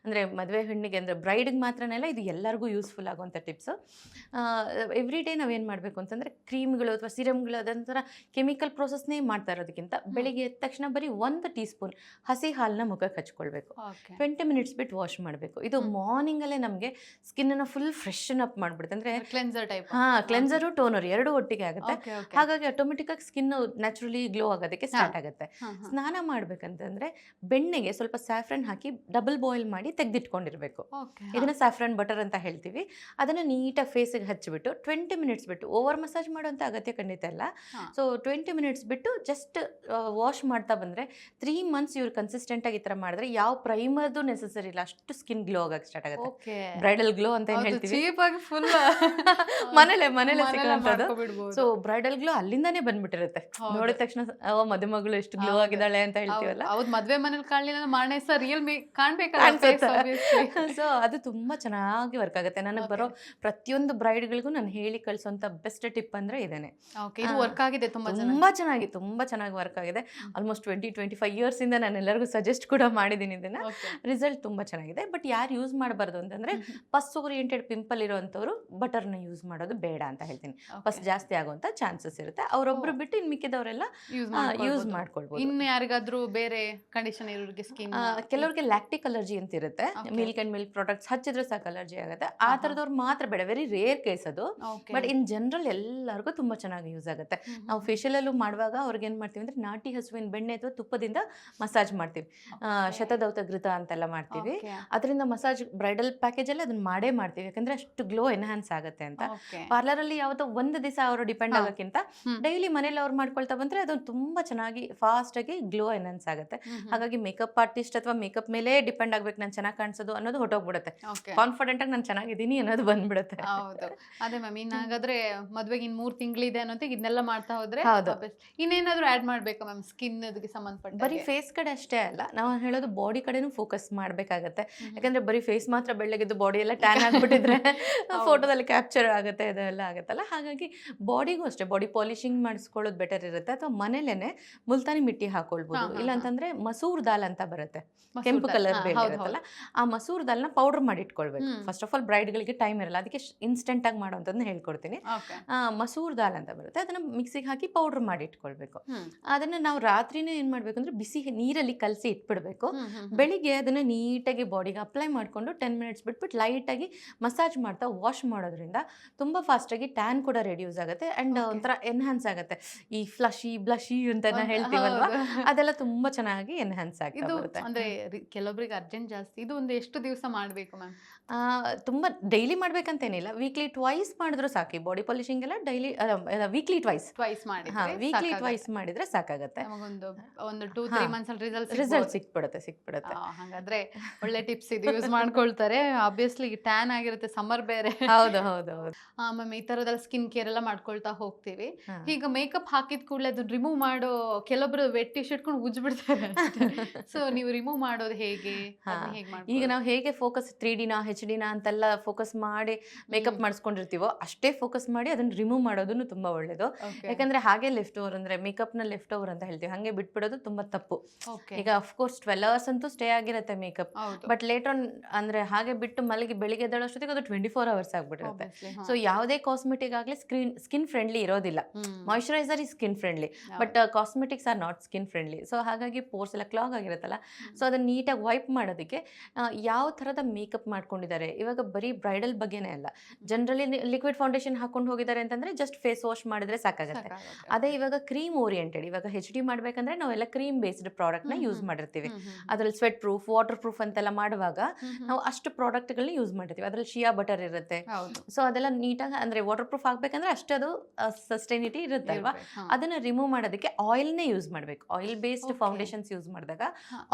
ಅಂದ್ರೆ ಮದುವೆ ಹೆಣ್ಣಿಗೆ ಅಂದ್ರೆ ಬ್ರೈಡ್ಗೆ ಮಾತ್ರನೆಲ್ಲ ಇದು ಎಲ್ಲರಿಗೂ ಯೂಸ್ಫುಲ್ ಆಗುವಂಥ ಟಿಪ್ಸ್. ಎವ್ರಿ ಡೇ ನಾವೇನು ಮಾಡಬೇಕು ಅಂತಂದರೆ ಕ್ರೀಮ್ಗಳು ಅಥವಾ ಸಿರಮ್ಗಳು ಅದಂತರ ಕೆಮಿಕಲ್ ಪ್ರೋಸೆಸ್ನೇ ಮಾಡ್ತಾ ಇರೋದಕ್ಕಿಂತ ಬೆಳಿಗ್ಗೆ ಎದ್ದ ತಕ್ಷಣ ಬರೀ 1 ಟೀಸ್ಪೂನ್ ಹಸಿ ಹಾಲನ್ನ ಮುಖಕ್ಕೆ ಹಚ್ಕೊಳ್ಬೇಕು. 20 minutes ಬಿಟ್ಟು ವಾಶ್ ಮಾಡಬೇಕು. ಇದು ಮಾರ್ನಿಂಗಲ್ಲೇ ನಮಗೆ ಸ್ಕಿನ್ನನ್ನು ಫುಲ್ ಫ್ರೆಶನ್ ಅಪ್ ಮಾಡಿಬಿಡುತ್ತೆ. ಅಂದರೆ ಕ್ಲೆನ್ಸರ್ ಟೈಪ್. ಕ್ಲೆನ್ಸರು ಟೋನರ್ ಎರಡೂ ಒಟ್ಟಿಗೆ ಆಗುತ್ತೆ. ಹಾಗಾಗಿ ಆಟೋಮೆಟಿಕ್ ಆಗಿ ಸ್ಕಿನ್ ನ್ಯಾಚುರಲಿ ಗ್ಲೋ ಆಗೋದಕ್ಕೆ ಸ್ಟಾರ್ಟ್ ಆಗುತ್ತೆ. ಸ್ನಾನ ಮಾಡ್ಬೇಕಂತಂದ್ರೆ ಬೆಣ್ಣೆಗೆ ಸ್ವಲ್ಪ ಸ್ಯಾಫ್ರನ್ ಹಾಕಿ ಡಬಲ್ ಬಾಯ್ಲ್ ಮಾಡಿ ತೆಗೆದಿಟ್ಕೊಂಡಿರ್ಬೇಕು. ಇದನ್ನ ಸ್ಯಾಫ್ರನ್ ಬಟರ್ ಅಂತ ಹೇಳ್ತೀವಿ. ಅದನ್ನ ನೀಟಾಗಿ ಫೇಸಿಗೆ ಹಚ್ಚಿಬಿಟ್ಟು 20 minutes ಬಿಟ್ಟು, ಓವರ್ ಮಸಾಜ್ ಮಾಡೋಂಥ ಅಗತ್ಯ ಖಂಡಿತ ಇಲ್ಲ. ಸೊ 20 minutes ಬಿಟ್ಟು ಜಸ್ಟ್ ವಾಶ್ ಮಾಡ್ತಾ ಬಂದ್ರೆ 3 months ಇವ್ರು ಕನ್ಸಿಸ್ಟೆಂಟ್ ಆಗಿ ಈ ಥರ ಮಾಡಿದ್ರೆ ಯಾವ ಪ್ರೈಮರ್ದು ನೆಸೆಸರಿ ಇಲ್ಲ, ಅಷ್ಟು ಸ್ಕಿನ್ ಗ್ಲೋ ಆಗಕ್ಕೆ ಸ್ಟಾರ್ಟ್ ಆಗುತ್ತೆ. ಬ್ರೈಡಲ್ ಗ್ಲೋ ಅಂತ ಏನು ಹೇಳ್ತೀವಿ, ಮನೇಲೆ ಸಿಗುವಂಥದ್ದು. ಸೊ ಬ್ರೈಡಲ್ ಗ್ಲೋ ಅಲ್ಲಿಂದಾನೇ ಬಂದ್ಬಿಟ್ಟಿರುತ್ತೆ. ನೋಡಿದ ತಕ್ಷಣ ಮದುಮಗಳು ಎಷ್ಟು ಗ್ಲೋ ಆಗಿದ್ದಾಳೆ ಅಂತ ಹೇಳ್ತೀವಲ್ಲ, ಹೌದು. ಮದುವೆ ಮನೇಲಿ ಕಾಣಲಿಲ್ಲ ಮಾರನೇ ಸರ್ ರಿಯಲ್ ಕಾಣ್ಬೇಕು. ಸೊ ಅದು ತುಂಬಾ ಚೆನ್ನಾಗಿ ವರ್ಕ್ ಆಗುತ್ತೆ. ನನಗೆ ಬರೋ ಪ್ರತಿಯೊಂದು ಬ್ರೈಡ್ಗಳಿಗೂ ನಾನು ಹೇಳಿ ಕಳಿಸೋಂಥ ಬೆಸ್ಟ್ ಟಿಪ್ ಅಂದ್ರೆ ಇದೇನೆ. ಇದು ವರ್ಕ್ ಆಗಿದೆ, ತುಂಬಾ ಚೆನ್ನಾಗಿ ವರ್ಕ್ ಆಗಿದೆ. ಆಲ್ಮೋಸ್ಟ್ 20-25 years ಇಂದ ನಾನು ಎಲ್ಲರಿಗೂ ಸಜೆಸ್ಟ್ ಕೂಡ ಮಾಡಿದ್ದೀನಿ ಇದನ್ನ. ರಿಸಲ್ಟ್ ತುಂಬಾ ಚೆನ್ನಾಗಿದೆ. ಬಟ್ ಯಾರು ಯೂಸ್ ಮಾಡಬಾರ್ದು ಅಂತಂದ್ರೆ ಪಸ್ ಓರಿಯೆಂಟೆಡ್ ಪಿಂಪಲ್ ಇರೋಂಥವ್ರು ಬಟರ್ನ ಯೂಸ್ ಮಾಡೋದು ಬೇಡ ಅಂತ ಹೇಳ್ತೀನಿ. ಪಸ್ ಜಾಸ್ತಿ ಆಗುವಂತ ಚಾನ್ಸಸ್ ಇರುತ್ತೆ, ಅವರೊಬ್ರು ಬಿಟ್ಟು ಇನ್ನು ಮಿಕ್ಕಿದವರೆಲ್ಲ ಯೂಸ್ ಮಾಡ್ಕೊಳ್ಬೋದು. ಇನ್ನು ಯಾರಿಗಾದ್ರೂ ಬೇರೆ ಕಂಡೀಷನ್ ಇರೋರಿಗೆ ಸ್ಕಿನ್, ಕೆಲವರಿಗೆ ಲ್ಯಾಕ್ಟಿಕ್ ಅಲರ್ಜಿ ಅಂತ ಇರುತ್ತೆ, ಮಿಲ್ಕ್ ಅಂಡ್ ಮಿಲ್ಕ್ ಪ್ರಾಡಕ್ಟ್ಸ್ ಹಚ್ಚಿದ್ರೆ ಸಾಕು ಅಲರ್ಜಿ ಆಗುತ್ತೆ, ಆ ಥರದವ್ರು ಮಾತ್ರ ಬೇಡ, ವೆರಿ ರೇರ್ ಕೇಸ್ ಅದು. ಬಟ್ ಇನ್ ಜನರಲ್ ಎಲ್ಲರಿಗೂ ತುಂಬಾ ಚೆನ್ನಾಗಿ ಯೂಸ್ ಆಗುತ್ತೆ. ನಾವು ಫೇಶಿಯಲಲ್ಲೂ ಮಾಡುವಾಗ ಅವ್ರಿಗೆ ಏನು ಮಾಡ್ತೀವಿ ಅಂದರೆ ನಾಟಿ ಹಸುವಿನ ಬೆಣ್ಣೆ ಅಥವಾ ತುಪ್ಪದಿಂದ ಮಸಾಜ್ ಮಾಡ್ತೀವಿ, ಶತದೌತ ಘೃತ ಅಂತೆಲ್ಲ ಮಾಡ್ತೀವಿ. ಅದರಿಂದ ಮಸಾಜ್ ಬ್ರೈಡಲ್ ಪ್ಯಾಕೇಜಲ್ಲಿ ಅದನ್ನ ಮಾಡೇ ಮಾಡ್ತೀವಿ, ಯಾಕಂದ್ರೆ ಅಷ್ಟು ಗ್ಲೋ ಎನ್ಹಾನ್ಸ್ ಆಗುತ್ತೆ ಅಂತ. ಪಾರ್ಲರಲ್ಲಿ ಯಾವತ್ತೋ ಒಂದು ದಿವಸ ಅವರು ಡಿಪೆಂಡ್ ಆಗೋಕ್ಕಿಂತ ಡೈಲಿ ಮನೇಲಿ ಅವ್ರು ಮಾಡ್ಕೊಳ್ತಾ ಬಂದ್ರೆ ಅದು ತುಂಬಾ ಚೆನ್ನಾಗಿ ಫಾಸ್ಟ್ ಆಗಿ ಗ್ಲೋ ಎನ್ಹಾನ್ಸ್ ಆಗುತ್ತೆ. ಹಾಗಾಗಿ ಮೇಕಪ್ ಆರ್ಟಿಸ್ಟ್ ಅಥವಾ ಮೇಕಪ್ ಮೇಲೆ ಡಿಪೆಂಡ್ ಆಗ್ಬೇಕು ನಾನು ಚೆನ್ನಾಗಿ ಕಾಣಿಸೋದು ಅನ್ನೋದು ಹೊಟ್ಟೋಗ್ಬಿಡುತ್ತೆ, ಕಾನ್ಫಿಡೆಂಟ್ ಆಗಿ ನಾನು ಚೆನ್ನಾಗಿದ್ದೀನಿ ಅನ್ನೋದು ಬಂದ್ಬಿಡುತ್ತೆ. ಹೌದು, ಅದೇ ಮ್ಯಾಮ್. ಇನ್ನಾಗಾದ್ರೆ ಮದ್ವೆಗೆ ಇನ್ 3 ತಿಂಗಳಿದೆ ಅನ್ನೋದು ಇದನ್ನೆಲ್ಲ ಮಾಡ್ತಾ ಹೋದ್ರೆ ಹೌದು. ಇನ್ನೇನಾದ್ರೂ ಆಡ್ ಮಾಡ್ಬೇಕಾ ಮ್ಯಾಮ್ ಸ್ಕಿನ್ ಗೆ ಸಂಬಂಧಪಟ್ಟ? ಬರೀ ಫೇಸ್ ಕಡೆ ಅಷ್ಟೇ ಅಲ್ಲ, ನಾವು ಹೇಳೋದು ಬಾಡಿ ಕಡೆನೂ ಫೋಕಸ್ ಮಾಡ್ಬೇಕಾಗತ್ತೆ. ಯಾಕಂದ್ರೆ ಬರೀ ಫೇಸ್ ಮಾತ್ರ ಬೆಳ್ಳಗಿದ್ದು ಬಾಡಿ ಎಲ್ಲ ಟ್ಯಾನ್ ಆಗ್ಬಿಟ್ಟಿದ್ರೆ ಫೋಟೋದಲ್ಲಿ ಕ್ಯಾಪ್ಚರ್ ಆಗುತ್ತೆ, ಇದೆಲ್ಲ ಆಗುತ್ತಲ್ಲ. ಹಾಗಾಗಿ ಬಾಡಿಗೂ ಅಷ್ಟೇ ಬಾಡಿ ಪಾಲಿಶಿಂಗ್ ಮಾಡಿಸ್ಕೊಳ್ಳೋದು ಬೆಟರ್ ಇರುತ್ತೆ, ಅಥವಾ ಮನೇಲೇನೆ ಮುಲ್ತಾನಿ ಮಿಟ್ಟಿ ಹಾಕೊಳ್ಬೋದು. ಇಲ್ಲ ಅಂತಂದ್ರೆ ಮಸೂರ್ ದಾಲ್ ಅಂತ ಬರುತ್ತೆ, ಕೆಂಪು ಕಲರ್ ಬೇಳೆ ಇರುತ್ತಲ್ಲ, ಆ ಮಸೂರ್ ದಾಲ್ನ ಪೌಡರ್ ಮಾಡಿ ಇಟ್ಕೊಳ್ಬೇಕು. ಫಸ್ಟ್ ಆಫ್ ಆಲ್ ಬ್ರೈಡ್ಗಳಿಗೆ ಟೈಮ್ ಇರಲ್ಲ, ಅದಕ್ಕೆ ಇನ್ಸ್ಟೆಂಟ್ ಆಗಿ ಮಾಡೋಂಥದ್ದನ್ನ ಹೇಳ್ಕೊಡ್ತೀನಿ. ಮಸೂರ್ ದಾಲ್ ಅಂತ ಬರುತ್ತೆ, ಅದನ್ನ ಮಿಕ್ಸಿಗೆ ಹಾಕಿ ಪೌಡರ್ ಮಾಡಿ ಇಟ್ಕೊಳ್ಬೇಕು. ಅದನ್ನ ನಾವು ರಾತ್ರಿನೇ ಏನ್ ಮಾಡ್ಬೇಕು ಅಂದ್ರೆ ಬಿಸಿ ನೀರಲ್ಲಿ ಕಲಸಿ ಇಟ್ಬಿಡ್ಬೇಕು. ಬೆಳಿಗ್ಗೆ ಅದನ್ನ ನೀಟಾಗಿ ಬಾಡಿಗೆ ಅಪ್ಲೈ ಮಾಡ್ಕೊಂಡು 10 ಮಿನಿಟ್ಸ್ ಬಿಟ್ಬಿಟ್ಟು ಲೈಟ್ ಆಗಿ ಮಸಾಜ್ ಮಾಡ್ತಾ ವಾಶ್ ಮಾಡೋದ್ರಿಂದ ತುಂಬಾ ಫಾಸ್ಟ್ ಆಗಿ ಟ್ಯಾನ್ ಕೂಡ ರೆಡ್ಯೂಸ್ ಆಗುತ್ತೆ ಅಂಡ್ ಒಂಥರ ಎನ್ಹಾನ್ಸ್ ಆಗುತ್ತೆ. ಈ ಫ್ಲಶಿ ಬ್ಲಶಿ ಅಂತ ಹೇಳ್ತೀವಲ್ವಾ, ಅದೆಲ್ಲ ತುಂಬಾ ಚೆನ್ನಾಗಿ ಎನ್ಹಾನ್ಸ್ ಆಗುತ್ತೆ. ಅಂದ್ರೆ ಕೆಲವೊಬ್ರಿಗೆ ಅರ್ಜೆಂಟ್ ಜಾಸ್ತಿ, ಇದು ಒಂದು ಎಷ್ಟು ದಿವಸ ಮಾಡ್ಬೇಕು ಮ್ಯಾಮ್? ತುಂಬಾ ಡೈಲಿ ಮಾಡ್ಬೇಕಂತೇನಿಲ್ಲ, ವೀಕ್ಲಿ ಟ್ವೈಸ್ ಮಾಡಿದ್ರು ಸಾಕು. ಬಾಡಿ ಪಾಲಿಶಿಂಗ್ ಎಲ್ಲ daily weekly twice weekly twice ಮಾಡಿದ್ರೆ ಸಾಕಾಗುತ್ತೆ. ಒಂದು 2-3 ಮಂತ್ಸ್ ಅಲ್ಲಿ ರಿಸಲ್ಟ್ ಸಿಕ್ಬಿಡುತ್ತೆ. ಹಾಗಾದ್ರೆ ಒಳ್ಳೆ ಟಿಪ್ಸ್ ಇದು, ಯೂಸ್ ಮಾಡ್ಕೊಳ್ತಾರೆ. ಆಬ್ವಿಯಸ್ಲಿ ಟ್ಯಾನ್ ಆಗಿರುತ್ತೆ, ಸಮ್ಮರ್ ಬೇರೆ. ಹೌದು. ಮ್ಯಾಮ್, ಈ ತರದೆಲ್ಲ ಸ್ಕಿನ್ ಕೇರ್ ಎಲ್ಲ ಮಾಡ್ಕೊಳ್ತಾ ಹೋಗ್ತೀವಿ. ಈಗ ಮೇಕಪ್ ಹಾಕಿದ ಕೂಡಲೇ ಅದನ್ನ ರಿಮೂವ್ ಮಾಡೋ ಕೆಲವೊಬ್ರು ವೆಟ್ ಟಿ ಶರ್ಟ್ ಕೊಂಡು ಉಜ್ಬಿಡ್ತಾರೆ. ಸೊ ನೀವು ರಿಮೂವ್ ಮಾಡೋದು ಹೇಗೆ? ಈಗ ನಾವು ಹೇಗೆ ಫೋಕಸ್ 3Dನ HD ಅಂತೆಲ್ಲ ಫೋಕಸ್ ಮಾಡಿ ಮೇಕಪ್ ಮಾಡಿಸ್ಕೊಂಡಿರ್ತೀವೋ ಅಷ್ಟೇ ಫೋಕಸ್ ಮಾಡಿ ಅದನ್ನ ರಿಮೂವ್ ಮಾಡೋದನ್ನು ತುಂಬಾ ಒಳ್ಳೇದು. ಯಾಕಂದ್ರೆ ಹಾಗೆ ಲೆಫ್ಟ್ ಓವರ್ ಅಂದ್ರೆ ಮೇಕಪ್ ನ ಲೆಫ್ಟ್ ಓವರ್ ಅಂತ ಹೇಳ್ತೀವಿ, ಹಂಗೆ ಬಿಟ್ಬಿಡೋದು ತುಂಬಾ ತಪ್ಪು. ಈಗ ಅಫ್ಕೋರ್ಸ್ 12 hours ಅಂತೂ ಸ್ಟೇ ಆಗಿರುತ್ತೆ ಮೇಕಪ್, ಬಟ್ ಲೇಟರ್ ಆನ್ ಅಂದ್ರೆ ಹಾಗೆ ಬಿಟ್ಟು ಮಲಗಿ ಬೆಳಿಗ್ಗೆ ಎದ್ದೇಳೋಷ್ಟೊತ್ತಿಗೆ ಅದು 24 hours ಆಗ್ಬಿಟ್ಟಿರುತ್ತೆ. ಸೊ ಯಾವುದೇ ಕಾಸ್ಮೆಟಿಕ್ ಆಗಲಿ ಸ್ಕಿನ್ ಫ್ರೆಂಡ್ಲಿ ಇರೋದಿಲ್ಲ. ಮಾಯಿಶ್ಚರೈಸರ್ ಈ skin friendly, but cosmetics are not skin friendly. So ಹಾಗಾಗಿ ಪೋರ್ಸ್ ಎಲ್ಲ ಕ್ಲಾಗ್ ಆಗಿರುತ್ತಲ್ಲ, ಸೊ ಅದನ್ನ ನೀಟಾಗಿ ವೈಪ್ ಮಾಡೋದಕ್ಕೆ ಯಾವ ಥರದ ಮೇಕಪ್ ಮಾಡ್ಕೊಂಡಿದ್ದಾರೆ. ಇವಾಗ ಬರೀ ಬ್ರೈಡಲ್ ಬಗ್ಗೆನೇ ಅಲ್ಲ, ಜನರಲಿ ಲಿಕ್ವಿಡ್ ಫೌಂಡೇಶನ್ ಹಾಕೊಂಡು ಹೋಗಿದ್ದಾರೆ ಅಂತಂದ್ರೆ ಜಸ್ಟ್ ಫೇಸ್ ವಾಶ್ ಮಾಡಿದ್ರೆ ಸಾಕಾಗುತ್ತೆ. ಅದೇ ಇವಾಗ ಕ್ರೀಮ್ ಓರಿಯೆಂಟೆಡ್, ಇವಾಗ HD ಮಾಡ್ಬೇಕಂದ್ರೆ ನಾವೆಲ್ಲ ಕ್ರೀಮ್ ಬೇಸ್ಡ್ ಪ್ರಾಡಕ್ಟ್ ನ ಯೂಸ್ ಮಾಡಿರ್ತೀವಿ. ಅದ್ರಲ್ಲಿ ಸ್ವೆಟ್ ಪ್ರೂಫ್, ವಾಟರ್ ಪ್ರೂಫ್ ಅಂತೆಲ್ಲ ಮಾಡುವಾಗ ನಾವು ಅಷ್ಟು ಪ್ರಾಡಕ್ಟ್ಗಳನ್ನ ಯೂಸ್ ಮಾಡಿರ್ತೀವಿ. ಅದ್ರಲ್ಲಿ ಶಿಯಾ ಬಟರ್ ಇರುತ್ತೆ, ಸೊ ಅದೆಲ್ಲ ನೀಟಾಗಿ ಅಂದ್ರೆ ವಾಟರ್ ಪ್ರೂಫ್ ಆಗ್ಬೇಕಂದ್ರೆ ಅಷ್ಟೇ ಅದು ಸಸ್ಟೈನಿಟಿ ಇರುತ್ತೆ ಅಲ್ವಾ. ಅದನ್ನ ರಿಮೂವ್ ಮಾಡೋದಕ್ಕೆ ಆಯಿಲ್ನೇ ಯೂಸ್ ಮಾಡಬೇಕು. ಆಯಿಲ್ ಬೇಸ್ಡ್ ಫೌಂಡೇಶನ್ಸ್ ಯೂಸ್ ಮಾಡಿದಾಗ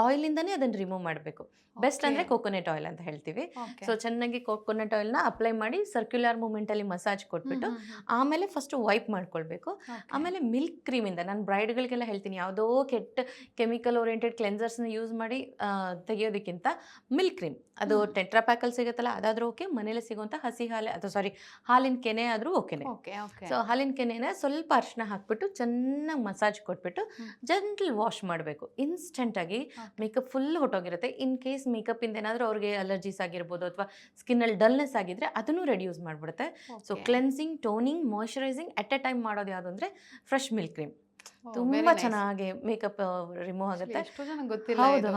ಆಯಿಲ್ ಇಂದಾನೇ ಅದನ್ನ ರಿಮೂವ್ ಮಾಡಬೇಕು. ಬೆಸ್ಟ್ ಅಂದ್ರೆ ಕೋಕೋನಟ್ ಆಯಿಲ್ ಅಂತ ಹೇಳ್ತೀವಿ. ಸೊ ಚೆನ್ನಾಗಿ ಕೋಕೋನಟ್ ಆಯಿಲ್ ನ ಅಪ್ಲೈ ಮಾಡಿ ಸರ್ಕ್ಯುಲರ್ ಮೂವ್ಮೆಂಟ್ ಅಲ್ಲಿ ಮಸಾಜ್ ಕೊಟ್ಬಿಟ್ಟು ಆಮೇಲೆ ಫಸ್ಟ್ ವೈಪ್ ಮಾಡ್ಕೊಳ್ಬೇಕು. ಆಮೇಲೆ ಮಿಲ್ಕ್ ಕ್ರೀಮ್ ಇಂದ ನಾನು ಬ್ರೈಡ್ಗಳಿಗೆಲ್ಲ ಹೇಳ್ತೀನಿ, ಯಾವುದೋ ಕೆಟ್ಟ ಕೆಮಿಕಲ್ ಓರಿಯೆಂಟೆಡ್ ಕ್ಲೆನ್ಸರ್ಸ್ ನ ಯೂಸ್ ಮಾಡಿ ತೆಗಿಯೋದಕ್ಕಿಂತ ಮಿಲ್ಕ್ ಕ್ರೀಮ್, ಅದು ಟೆಟ್ರಾ ಪ್ಯಾಕಲ್ಲಿ ಸಿಗುತ್ತಲ್ಲ ಅದಾದ್ರೂ ಓಕೆ, ಮನೇಲಿ ಸಿಗುವಂತ ಹಸಿ ಹಾಲು ಅಥವಾ ಹಾಲಿನ ಕೆನೆ ಆದ್ರೂ ಓಕೆನೆ. ಸೊ ಹಾಲಿನ ಕೆನೆನ ಸ್ವಲ್ಪ ಅರಿಶಿನ ಹಾಕ್ಬಿಟ್ಟು ಚೆನ್ನಾಗಿ ಮಸಾಜ್ ಕೊಟ್ಬಿಟ್ಟು ಜೆಂಟಲ್ ವಾಶ್ ಮಾಡಬೇಕು. ಇನ್ಸ್ಟೆಂಟ್ ಆಗಿ ಮೇಕಪ್ ಫುಲ್ ಹೊಟ್ಟೋಗಿರುತ್ತೆ. ಇನ್ ಕೇಸ್ ಮೇಕಪ್ ಇಂದ ಏನಾದರೂ ಅವ್ರಿಗೆ ಅಲರ್ಜೀಸ್ ಆಗಿರ್ಬೋದು ಅಥವಾ ಸ್ಕಿನ್ ಅಲ್ಲಿ ಡಲ್ನೆಸ್ ಆಗಿದ್ರೆ ಅದನ್ನು ರೆಡ್ಯೂಸ್ ಮಾಡ್ಬಿಡುತ್ತೆ. So cleansing, toning, moisturising at a time ಮಾಡೋದು ಯಾವುದು ಅಂದ್ರೆ ಫ್ರೆಶ್ ಮಿಲ್ಕ್ ಕ್ರೀಮ್. ತುಂಬಾ ಚೆನ್ನಾಗಿ ಮೇಕಪ್ ರಿಮೂವ್ ಆಗುತ್ತೆ. ಹೌದು.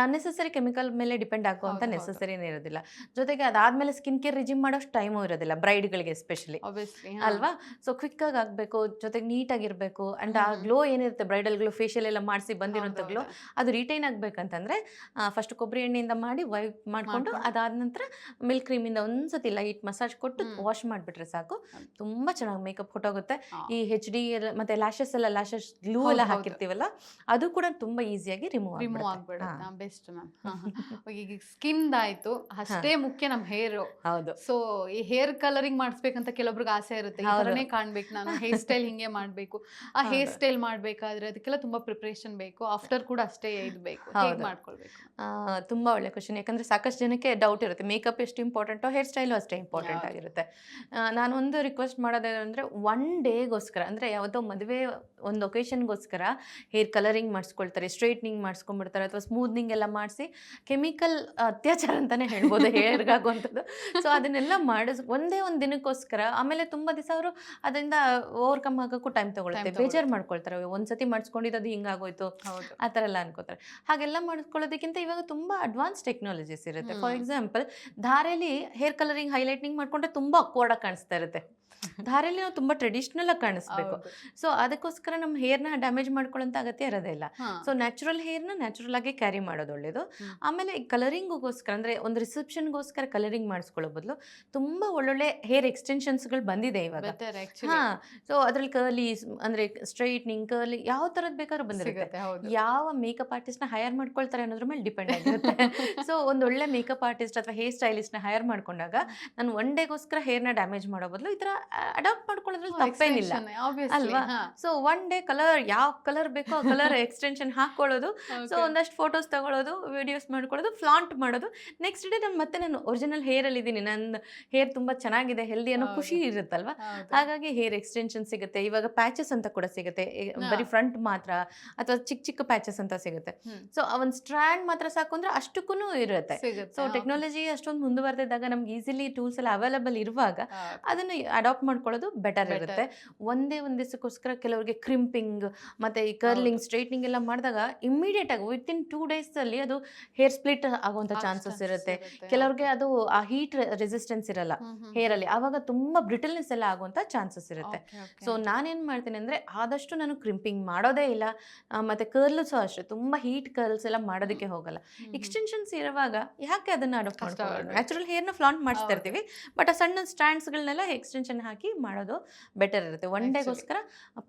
ಅನ್ನೆಸೆಸರಿ ಕೆಮಿಕಲ್ ಮೇಲೆ ಡಿಪೆಂಡ್ ಆಗುವಂತ ನೆಸೆಸರಿನೇ ಇರೋದಿಲ್ಲ. ಜೊತೆಗೆ ಅದಾದ್ಮೇಲೆ ಸ್ಕಿನ್ ಕೇರ್ ರಿಜಿಮ್ ಮಾಡೋಷ್ಟು ಟೈಮು ಇರೋದಿಲ್ಲ ಬ್ರೈಡ್ಗಳಿಗೆ ಎಸ್ಪೆಷಲಿ, ಅಲ್ವಾ. ಸೊ ಕ್ವಿಕ್ ಆಗಿ ಆಗ್ಬೇಕು, ಜೊತೆಗೆ ನೀಟ್ ಆಗಿರ್ಬೇಕು. ಅಂಡ್ ಆ ಗ್ಲೋ ಏನಿರುತ್ತೆ ಬ್ರೈಡಲ್ ಗ್ಲೋ, ಫೇಶಿಯಲ್ ಎಲ್ಲ ಮಾಡಿಸಿ ಬಂದಿರೋಂಥ ಗ್ಲೋ ಅದು ರಿಟೈನ್ ಆಗ್ಬೇಕಂತಂದ್ರೆ ಫಸ್ಟ್ ಕೊಬ್ಬರಿ ಎಣ್ಣೆಯಿಂದ ಮಾಡಿ ವೈಪ್ ಮಾಡ್ಕೊಂಡು ಅದಾದ ನಂತರ ಮಿಲ್ಕ್ ಕ್ರೀಮ್ ಇಂದ ಒಂದ್ಸತಿ ಲೈಟ್ ಮಸಾಜ್ ಕೊಟ್ಟು ವಾಶ್ ಮಾಡ್ಬಿಟ್ರೆ ಸಾಕು. ತುಂಬಾ ಚೆನ್ನಾಗಿ ಮೇಕಪ್ ಹೊಟ್ಟೋಗುತ್ತೆ. ಈ HD ಮತ್ತೆ ಲ್ಯಾಶಸ್ ಎಲ್ಲ, ಲ್ಯಾಶಸ್ ಗ್ಲೂ ಎಲ್ಲ ಹಾಕಿರ್ತೀವಲ್ಲ ಅದು ಕೂಡ ತುಂಬಾ ಈಸಿಯಾಗಿ ರಿಮೂವ್ ಆಗ್ಬಿಡುತ್ತೆ. Best ma'am. ಈಗ ಸ್ಕಿನ್ ಆಯ್ತು, ಅಷ್ಟೇ ಮುಖ್ಯ ನಮ್ ಹೇರ್. ಹೌದು. ಸೊ ಈ ಹೇರ್ ಕಲರಿಂಗ್ ಮಾಡಿಸ್ಬೇಕಂತ ಕೆಲವೊಬ್ರಿಗೆ ಆಸೆ ಇರುತ್ತೆ, ಈ ತರನೇ ಕಾಣ್ಬೇಕು ನಾನು, ಹೇರ್ ಸ್ಟೈಲ್ ಹಿಂಗೆ ಮಾಡ್ಬೇಕು. ಆ ಹೇರ್ ಸ್ಟೈಲ್ ಮಾಡ್ಬೇಕಾದ್ರೆ ಅದಕ್ಕೆಲ್ಲ ತುಂಬಾ ಪ್ರಿಪರೇಷನ್ ಬೇಕು, ಆಫ್ಟರ್ ಕೂಡ ಅಷ್ಟೇ ಇದು ಬೇಕು. ಹೇಗೆ ಮಾಡ್ಕೊಳ್ಬೇಕು? ತುಂಬಾ ಒಳ್ಳೆ ಕ್ವಶನ್. ಯಾಕಂದ್ರೆ ಸಾಕಷ್ಟು ಜನಕ್ಕೆ ಡೌಟ್ ಇರುತ್ತೆ, ಮೇಕಪ್ ಎಷ್ಟು ಇಂಪಾರ್ಟೆಂಟೋ ಹೇರ್ ಸ್ಟೈಲು ಅಷ್ಟೇ ಇಂಪಾರ್ಟೆಂಟ್ ಆಗಿರುತ್ತೆ. ನಾನೊಂದು ರಿಕ್ವೆಸ್ಟ್ ಮಾಡೋದೇನಂದ್ರೆ 1 ಡೇಗೋಸ್ಕರ, ಅಂದ್ರೆ ಯಾವತ್ತೋ ಮದುವೆ ಒಂದು ಒಕೇಶನ್ಗೋಸ್ಕರ ಹೇರ್ ಕಲರಿಂಗ್ ಮಾಡಿಸ್ಕೊಳ್ತಾರೆ, ಸ್ಟ್ರೈಟ್ನಿಂಗ್ ಮಾಡಿಸ್ಕೊಂಡ್ಬಿಡ್ತಾರೆ, ಅಥವಾ ಸ್ಮೂತ್ನಿಂಗ್ ಎಲ್ಲ ಮಾಡಿಸಿ ಕೆಮಿಕಲ್ ಅತ್ಯಾಚಾರ ಅಂತಲೇ ಹೇಳ್ಬೋದು ಹೇರ್ಗಾಗುವಂಥದ್ದು. ಸೊ ಅದನ್ನೆಲ್ಲ ಒಂದೇ ಒಂದು ದಿನಕ್ಕೋಸ್ಕರ, ಆಮೇಲೆ ತುಂಬ ದಿವಸ ಅವರು ಅದರಿಂದ ಓವರ್ಕಮ್ ಆಗೋಕ್ಕೂ ಟೈಮ್ ತಗೊಳುತ್ತೆ, ಬೇಜಾರು ಮಾಡ್ಕೊಳ್ತಾರೆ. ಒಂದ್ಸತಿ ಮಾಡಿಸ್ಕೊಂಡಿದ್ದು ಅದು ಹಿಂಗಾಗೋಯ್ತು ಆ ಥರ ಎಲ್ಲ ಅನ್ಕೋತಾರೆ. ಹಾಗೆಲ್ಲ ಮಾಡಿಸ್ಕೊಳ್ಳೋದಕ್ಕಿಂತ ಇವಾಗ ತುಂಬ ಅಡ್ವಾನ್ಸ್ ಟೆಕ್ನಾಲಜೀಸ್ ಇರುತ್ತೆ. ಫಾರ್ ಎಕ್ಸಾಂಪಲ್, ಧಾರೆಯಲ್ಲಿ ಹೇರ್ ಕಲರಿಂಗ್ ಹೈಲೈಟ್ನಿಂಗ್ ಮಾಡ್ಕೊಂಡ್ರೆ ತುಂಬ ಅಕ್ವರ್ಡ್ ಆಗಿ ಕಾಣಿಸ್ತಾ ಇರುತ್ತೆ. ಧಾರೆಯಲ್ಲಿ ನಾವು ತುಂಬ ಟ್ರೆಡಿಷ್ನಲ್ ಆಗಿ ಕಾಣಿಸ್ಬೇಕು. ಸೊ ಅದಕ್ಕೋಸ್ಕರ ನಮ್ಮ ಹೇರ್ನ ಡ್ಯಾಮೇಜ್ ಮಾಡ್ಕೊಳ್ಳೋಂಥ ಅಗತ್ಯ ಇರೋದೇ ಇಲ್ಲ. ಸೊ ನ್ಯಾಚುರಲ್ ಹೇರ್ನ ನ್ಯಾಚುರಲ್ ಆಗಿ ಕ್ಯಾರಿ ಮಾಡೋದು ಒಳ್ಳೇದು. ಆಮೇಲೆ ಕಲರಿಂಗೋಸ್ಕರ ಅಂದರೆ ಒಂದು ರಿಸೆಪ್ಷನ್ಗೋಸ್ಕರ ಕಲರಿಂಗ್ ಮಾಡಿಸ್ಕೊಳ್ಳೋ ಬದಲು ತುಂಬ ಒಳ್ಳೊಳ್ಳೆ ಹೇರ್ ಎಕ್ಸ್ಟೆನ್ಷನ್ಸ್ಗಳು ಬಂದಿದೆ ಇವಾಗ. ಸೊ ಅದ್ರಲ್ಲಿ ಕರ್ಲೀಸ್ ಅಂದರೆ ಸ್ಟ್ರೈಟ್ನಿಂಗ್, ಕರ್ಲಿ ಯಾವ ಥರದ್ದು ಬೇಕಾದ್ರೂ ಬಂದಿರುತ್ತೆ. ಯಾವ ಮೇಕಪ್ ಆರ್ಟಿಸ್ಟ್ನ ಹೈರ್ ಮಾಡ್ಕೊಳ್ತಾರೆ ಅನ್ನೋದ್ರ ಮೇಲೆ ಡಿಪೆಂಡ್ ಆಗಿರುತ್ತೆ. ಸೊ ಒಂದು ಒಳ್ಳೆ ಮೇಕಪ್ ಆರ್ಟಿಸ್ಟ್ ಅಥವಾ ಹೇರ್ ಸ್ಟೈಲಿಸ್ಟ್ನ ಹೈರ್ ಮಾಡ್ಕೊಂಡಾಗ ನಾನು ಒನ್ ಡೇಗೋಸ್ಕರ ಹೇರ್ನ ಡ್ಯಾಮೇಜ್ ಮಾಡೋ ಬದಲು ಈ ಥರ ಅಡಾಪ್ಟ್ ಮಾಡ್ಕೊಳ್ಳೋದ್ರಲ್ಲಿ ತಪ್ಪೇನಿಲ್ಲ ಅಲ್ವಾ? ಸೊ ಒನ್ ಡೇ ಕಲರ್ ಯಾವ ಕಲರ್ ಬೇಕೋ ಆ ಕಲರ್ ಎಕ್ಸ್ಟೆನ್ಷನ್ ಹಾಕೊಳ್ಳೋದು, ಸೊ ಒಂದಷ್ಟು ಫೋಟೋಸ್ ತಗೊಳ್ಳೋದು, ವಿಡಿಯೋಸ್ ಮಾಡ್ಕೊಳ್ಳೋದು, ಫ್ಲಾಂಟ್ ಮಾಡೋದು. ನೆಕ್ಸ್ಟ್ ಡೇ ನಾನು ಒರಿಜಿನಲ್ ಹೇರ್ ಅಲ್ಲಿ ಇದ್ದೀನಿ, ನನ್ನ ಹೇರ್ ತುಂಬಾ ಚೆನ್ನಾಗಿದೆ, ಹೆಲ್ದಿ ಅನ್ನೋ ಖುಷಿ ಇರುತ್ತಲ್ವಾ. ಹಾಗಾಗಿ ಹೇರ್ ಎಕ್ಸ್ಟೆನ್ಷನ್ ಸಿಗುತ್ತೆ. ಇವಾಗ ಪ್ಯಾಚಸ್ ಅಂತ ಕೂಡ ಸಿಗುತ್ತೆ, ಬರೀ ಫ್ರಂಟ್ ಮಾತ್ರ ಅಥವಾ ಚಿಕ್ಕ ಚಿಕ್ಕ ಪ್ಯಾಚಸ್ ಅಂತ ಸಿಗುತ್ತೆ. ಸೊ ಒಂದು ಸ್ಟ್ರ್ಯಾಂಡ್ ಮಾತ್ರ ಸಾಕು ಅಂದ್ರೆ ಅಷ್ಟಕ್ಕೂ ಇರುತ್ತೆ. ಸೊ ಟೆಕ್ನಾಲಜಿ ಅಷ್ಟೊಂದು ಮುಂದುವರೆದಿದ್ದಾಗ ನಮ್ಗೆ ಈಸಿಲಿ ಟೂಲ್ಸ್ ಎಲ್ಲ ಅವೈಲಬಲ್ ಇರುವಾಗ ಅದನ್ನ ಅಡಾಪ್ಟ್ ಮಾಡ್ಕೊಳ್ಳೋದು ಬೆಟರ್ ಇರುತ್ತೆ. ಒಂದೇ ಒಂದು ದಿವಸಕ್ಕೋಸ್ಕರ ಕೆಲವರಿಗೆ ಕ್ರಿಂಪಿಂಗ್ ಮತ್ತೆ ಈ ಕರ್ಲಿಂಗ್, ಸ್ಟ್ರೈಟ್ನಿಂಗ್ ಎಲ್ಲ ಮಾಡಿದಾಗ ಇಮಿಡಿಯೇಟ್ ಆಗಿ ವಿತಿನ್ 2 days ಅಲ್ಲಿ ಅದು ಹೇರ್ ಸ್ಪ್ಲಿಟ್ ಆಗುವಂತ ಚಾನ್ಸಸ್ ಇರುತ್ತೆ. ಕೆಲವ್ರಿಗೆ ಅದು ಆ ಹೀಟ್ ರೆಸಿಸ್ಟೆನ್ಸ್ ಇರಲ್ಲ ಹೇರ್ ಅಲ್ಲಿ, ಆವಾಗ ತುಂಬಾ ಬ್ರಿಟಲ್ನೆಸ್ ಎಲ್ಲ ಆಗುವಂತ ಚಾನ್ಸಸ್ ಇರುತ್ತೆ. ಸೊ ನಾನೇನ್ ಮಾಡ್ತೀನಿ ಅಂದ್ರೆ ಆದಷ್ಟು ನಾನು ಕ್ರಿಂಪಿಂಗ್ ಮಾಡೋದೇ ಇಲ್ಲ, ಮತ್ತೆ ಕರ್ಲ್ಸ್ ಅಷ್ಟೇ ತುಂಬಾ ಹೀಟ್ ಕರ್ಲ್ಸ್ ಎಲ್ಲ ಮಾಡೋದಕ್ಕೆ ಹೋಗಲ್ಲ. ಎಕ್ಸ್ಟೆನ್ಷನ್ಸ್ ಇರುವಾಗ ಯಾಕೆ ಅದನ್ನ ಅಡಾಪ್ಟ್ ಮಾಡ್ಕೊಳ್ಳೋದು? ನ್ಯಾಚುರಲ್ ಹೇರ್ನ ಫ್ಲಾಂಟ್ ಮಾಡಿಸ್ತಾ ಇರ್ತೀವಿ, ಬಟ್ ಆ ಸಣ್ಣ ಸ್ಟ್ಯಾಂಡ್ಸ್ಗಳನ್ನೆಲ್ಲ ಎಕ್ಸ್ಟೆನ್ಷನ್ ಹಾಕಿ ಮಾಡೋದು ಬೆಟರ್ ಇರುತ್ತೆ. ಒನ್ ಡೇಗೋಸ್ಕರ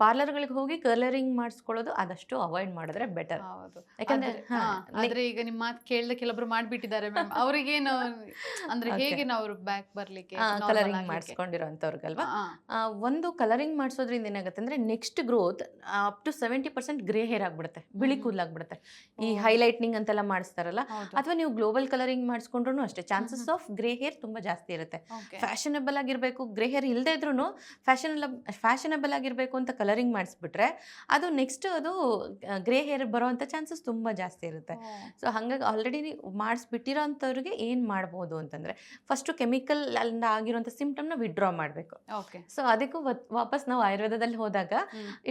ಪಾರ್ಲರ್ಗಳಿಗೆ ಹೋಗಿ ಕಲರಿಂಗ್ ಮಾಡಿಸ್ಕೊಳ್ಳೋದು ಆದಷ್ಟು ಅವಾಯ್ಡ್ ಮಾಡಿದ್ರೆ ಬೆಟರ್. ಯಾಕಂದ್ರೆ ಈಗ ನಿಮ್ಮ ಮಾತು ಕೇಳಿದ ಕೆಲವೊಬ್ರು ಮಾಡ್ಬಿಟ್ಟಿದ್ದಾರೆ ಮ್ಯಾಮ್, ಅವ್ರಿಗೇನು ಅಂದ್ರೆ ಹೇಗೆ ನಾವು ಬ್ಯಾಕ್ ಬರ್ಲಿಕ್ಕೆ ಕಲರಿಂಗ್ ಮಾಡಿಸ್ಕೊಂಡಿರೋಂಥವ್ರಿಗಲ್ವಾ. ಒಂದು ಕಲರಿಂಗ್ ಮಾಡಿಸೋದ್ರಿಂದ ಏನಾಗುತ್ತೆ ಅಂದ್ರೆ next growth up to 70% grey hair ಆಗ್ಬಿಡುತ್ತೆ, ಬಿಳಿ ಕೂದಲಾಗ್ಬಿಡುತ್ತೆ. ಈ ಹೈಲೈಟ್ನಿಂಗ್ ಅಂತೆಲ್ಲ ಮಾಡಿಸ್ತಾರಲ್ಲ, ಅಥವಾ ನೀವು ಗ್ಲೋಬಲ್ ಕಲರಿಂಗ್ ಮಾಡಿಸ್ಕೊಂಡ್ರು ಅಷ್ಟೇ ಚಾನ್ಸಸ್ ಆಫ್ ಗ್ರೇ ಹೇರ್ ತುಂಬಾ ಜಾಸ್ತಿ ಇರುತ್ತೆ. ಫ್ಯಾಷನಬಲ್ ಆಗಿರ್ಬೇಕು, ಗ್ರೇ ಹೇರ್ ಇಲ್ಲದೆ ಇದ್ರೂ ಫ್ಯಾಷನಬಲ್ ಆಗಿರಬೇಕು ಅಂತ ಕಲರಿಂಗ್ ಮಾಡಿಸ್ಬಿಟ್ರೆ ಅದು ನೆಕ್ಸ್ಟ್ ಅದು ಗ್ರೇ ಹೇರ್ ಬರೋವಂಥ ಚಾನ್ಸಸ್ ತುಂಬ ಜಾಸ್ತಿ ಇರುತ್ತೆ. ಸೊ ಹಾಗಾಗಿ ಆಲ್ರೆಡಿ ಮಾಡಿಸ್ಬಿಟ್ಟಿರೋ ಅಂಥವ್ರಿಗೆ ಏನು ಮಾಡ್ಬೋದು ಅಂತಂದರೆ, ಫಸ್ಟು ಕೆಮಿಕಲ್ ಅಲ್ಲಿಂದ ಆಗಿರೋಂಥ ಸಿಂಪ್ಟಮ್ನ ವಿಡ್ರಾ ಮಾಡಬೇಕು. ಸೊ ಅದಕ್ಕೂ ವಾಪಸ್ ನಾವು ಆಯುರ್ವೇದದಲ್ಲಿ ಹೋದಾಗ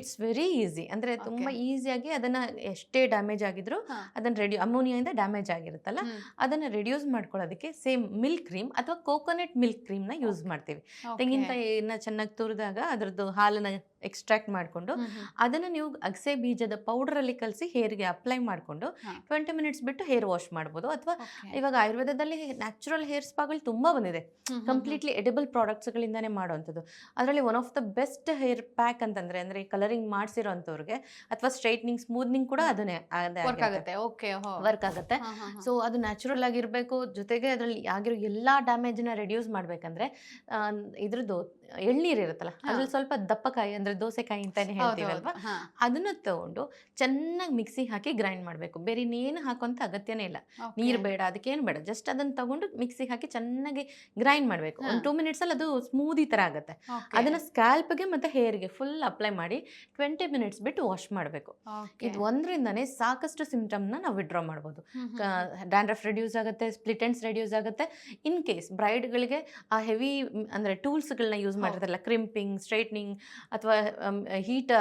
ಇಟ್ಸ್ ವೆರಿ ಈಸಿ, ಅಂದರೆ ತುಂಬ ಈಸಿಯಾಗಿ ಅದನ್ನು ಎಷ್ಟೇ ಡ್ಯಾಮೇಜ್ ಆಗಿದ್ರು ಅದನ್ನು ಅಮೋನಿಯಾಯಿಂದ ಡ್ಯಾಮೇಜ್ ಆಗಿರುತ್ತಲ್ಲ ಅದನ್ನು ರೆಡ್ಯೂಸ್ ಮಾಡ್ಕೊಳ್ಳೋದಕ್ಕೆ ಸೇಮ್ ಮಿಲ್ಕ್ ಕ್ರೀಮ್ ಅಥವಾ ಕೋಕೋನಟ್ ಮಿಲ್ಕ್ ಕ್ರೀಮ್ನ ಯೂಸ್ ಮಾಡ್ತೀವಿ. ತೆಂಗಿನಕಾಯಿನ ಚೆನ್ನಾಗಿ ತುರಿದಾಗ ಅದರದ್ದು ಹಾಲನ್ನ ಎಕ್ಸ್ಟ್ರಾಕ್ಟ್ ಮಾಡಿಕೊಂಡು ಅದನ್ನು ನೀವು ಅಗಸೆ ಬೀಜದ ಪೌಡರ್ ಅಲ್ಲಿ ಕಲಸಿ ಹೇರ್ಗೆ ಅಪ್ಲೈ ಮಾಡಿಕೊಂಡು 20 minutes ಬಿಟ್ಟು ಹೇರ್ ವಾಶ್ ಮಾಡ್ಬೋದು. ಅಥವಾ ಇವಾಗ ಆಯುರ್ವೇದದಲ್ಲಿ ನ್ಯಾಚುರಲ್ ಹೇರ್ ಸ್ಪಾಗಳು ತುಂಬಾ ಬಂದಿದೆ, ಕಂಪ್ಲೀಟ್ಲಿ ಎಡಿಬಲ್ ಪ್ರಾಡಕ್ಟ್ಸ್ಗಳಿಂದಾನೇ ಮಾಡುವಂಥದ್ದು. ಅದರಲ್ಲಿ one of the best hair pack ಅಂತಂದ್ರೆ ಅಂದ್ರೆ ಕಲರಿಂಗ್ ಮಾಡಿಸಿರೋ ಅಂಥವ್ರಿಗೆ ಅಥವಾ ಸ್ಟ್ರೈಟ್ನಿಂಗ್, ಸ್ಮೂತ್ನಿಂಗ್ ಕೂಡ ಅದನ್ನೇ ವರ್ಕ್ ಆಗುತ್ತೆ. ಸೊ ಅದು ನ್ಯಾಚುರಲ್ ಆಗಿರಬೇಕು. ಜೊತೆಗೆ ಅದರಲ್ಲಿ ಆಗಿರೋ ಎಲ್ಲಾ ಡ್ಯಾಮೇಜ್ನ ರೆಡ್ಯೂಸ್ ಮಾಡ್ಬೇಕಂದ್ರೆ ಇದ್ರದ್ದು ಎಳ್ನೀರು ಇರುತ್ತಲ್ಲ, ಅದ್ರಲ್ಲಿ ಸ್ವಲ್ಪ ದಪ್ಪಕಾಯಿ ಅಂದ್ರೆ ದೋಸೆಕಾಯಿ ಅಂತಾನೆ ಹೇಳ್ತೀವಲ್ವಾ, ಅದನ್ನ ತಗೊಂಡು ಚೆನ್ನಾಗಿ ಮಿಕ್ಸಿ ಹಾಕಿ ಗ್ರೈಂಡ್ ಮಾಡಬೇಕು. ಬೇರೆ ಇನ್ನೇನು ಹಾಕುವಂತ ಅಗತ್ಯನೇ ಇಲ್ಲ, ನೀರು ಬೇಡ, ಅದಕ್ಕೇನು ಬೇಡ, ಜಸ್ಟ್ ಅದನ್ನ ತಗೊಂಡು ಮಿಕ್ಸಿ ಹಾಕಿ ಚೆನ್ನಾಗಿ ಗ್ರೈಂಡ್ ಮಾಡಬೇಕು. ಒಂದು 2 minutes ಅಲ್ಲಿ ಅದು ಸ್ಮೂದಿ ತರ ಆಗುತ್ತೆ. ಅದನ್ನ ಸ್ಕ್ಯಾಲ್ಪ್ಗೆ ಮತ್ತೆ ಹೇರ್ಗೆ ಫುಲ್ ಅಪ್ಲೈ ಮಾಡಿ 20 minutes ಬಿಟ್ಟು ವಾಶ್ ಮಾಡಬೇಕು. ಇದು ಒಂದರಿಂದಾನೇ ಸಾಕಷ್ಟು ಸಿಂಪ್ಟಮ್ನ ನಾವು ವಿಡ್ರಾ ಮಾಡ್ಬೋದು. ಡ್ಯಾಂಡ್ರಫ್ ರೆಡ್ಯೂಸ್ ಆಗುತ್ತೆ, ಸ್ಪ್ಲಿಟ್ ಎಂಡ್ಸ್ ರೆಡ್ಯೂಸ್ ಆಗುತ್ತೆ. ಇನ್ ಕೇಸ್ ಬ್ರೈಡ್ಗಳಿಗೆ ಆ ಹೆವಿ ಅಂದ್ರೆ ಟೂಲ್ಸ್ಗಳನ್ನ ಯೂಸ್ ಮಾಡಿರ್ತಾರಲ್ಲ, ಕ್ರಿಂಪಿಂಗ್, ಸ್ಟ್ರೈಟ್ನಿಂಗ್ ಅಥವಾ ಹೀಟ್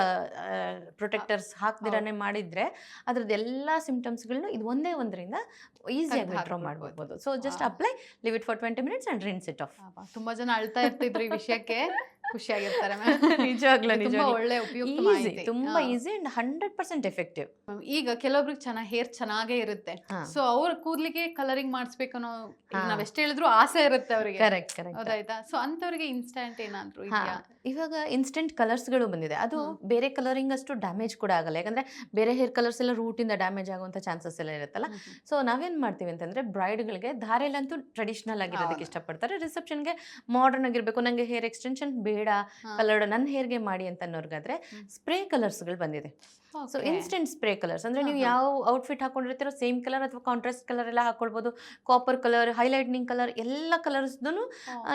ಪ್ರೊಟೆಕ್ಟರ್ಸ್ ಹಾಕ್ದಿರಾನೆ ಮಾಡಿದ್ರೆ ಅದ್ರದ್ದು ಎಲ್ಲಾ ಸಿಂಪ್ಟಮ್ಸ್ಗಳನ್ನ ಇದು ಒಂದೇ ಒಂದರಿಂದ ಈಸಿಯಾಗಿ ವಿಡ್ರಾ ಮಾಡ್ಬೋದು. So just apply, leave it for 20 minutes and rinse it off. ತುಂಬಾ ಜನ ಅಳ್ತಾ ಇರ್ತಿದ್ರು ಈ ವಿಷಯಕ್ಕೆ, ಖುಷಿಯಾಗಿರ್ತಾರೆ. ನಿಜವಾಗ್ಲೂ ಒಳ್ಳೆ ಉಪಯುಕ್ತ, ತುಂಬಾ ಈಸಿ ಅಂಡ್ 100% ಎಫೆಕ್ಟಿವ್. ಈಗ ಕೆಲವೊಬ್ರಿಗೆ ಹೇರ್ ಚೆನ್ನಾಗೇ ಇರುತ್ತೆ, ಸೊ ಅವ್ರ ಕೂದಲಿಗೆ ಕಲರಿಂಗ್ ಮಾಡಿಸ್ಬೇಕು ಅನ್ನೋ ನಾವೆಷ್ಟು ಹೇಳಿದ್ರು ಆಸೆ ಇರುತ್ತೆ ಅವರಿಗೆ. ಕರೆಕ್ಟ್. ಹೌದಾಯ್ತಾ? ಸೊ ಅಂತವ್ರಿಗೆ ಇನ್ಸ್ಟೆಂಟ್ ಏನಾದ್ರು ಇವಾಗ ಇನ್ಸ್ಟೆಂಟ್ ಕಲರ್ಸ್ಗಳು ಬಂದಿದೆ. ಅದು ಬೇರೆ ಕಲರಿಂಗ್ ಅಷ್ಟು ಡ್ಯಾಮೇಜ್ ಕೂಡ ಆಗಲ್ಲ, ಯಾಕಂದ್ರೆ ಬೇರೆ ಹೇರ್ ಕಲರ್ಸ್ ಎಲ್ಲ ರೂಟ್ ಇಂದ ಡ್ಯಾಮೇಜ್ ಆಗುವಂತ ಚಾನ್ಸಸ್ ಎಲ್ಲ ಇರುತ್ತಲ್ಲ. ಸೊ ನಾವೇನ್ ಮಾಡ್ತೀವಿ ಅಂತಂದ್ರೆ ಬ್ರೈಡ್ಗಳಿಗೆ ಧಾರೆಲಂತೂ ಟ್ರೆಡಿಷನಲ್ ಆಗಿರೋದಕ್ಕೆ ಇಷ್ಟಪಡ್ತಾರೆ, ರಿಸೆಪ್ಷನ್ಗೆ ಮಾಡರ್ನ್ ಆಗಿರ್ಬೇಕು, ನಂಗೆ ಹೇರ್ ಎಕ್ಸ್ಟೆನ್ಷನ್ ಬೇಡ ಬೇಡ ಕಲರ್ಡ್ ನನ್ನ ಹೇರ್ಗೆ ಮಾಡಿ ಅಂತ ಅನ್ನೋರ್ಗಾದ್ರೆ ಸ್ಪ್ರೇ ಕಲರ್ಸ್ಗಳು ಬಂದಿದೆ. ಸೊ ಇನ್ಸ್ಟೆಂಟ್ ಸ್ಪ್ರೇ ಕಲರ್ಸ್ ಅಂದ್ರೆ ನೀವು ಯಾವ ಔಟ್ಫಿಟ್ ಹಾಕೊಂಡಿರ್ತೀರೋ ಸೇಮ್ ಕಲರ್ ಅಥವಾ ಕಾಂಟ್ರಾಸ್ಟ್ ಕಲರ್ ಎಲ್ಲ ಹಾಕೊಳ್ಬೋದು. ಕಾಪರ್ ಕಲರ್, ಹೈಲೈಟ್ನಿಂಗ್ ಕಲರ್ ಎಲ್ಲ ಕಲರ್ಸ್ದು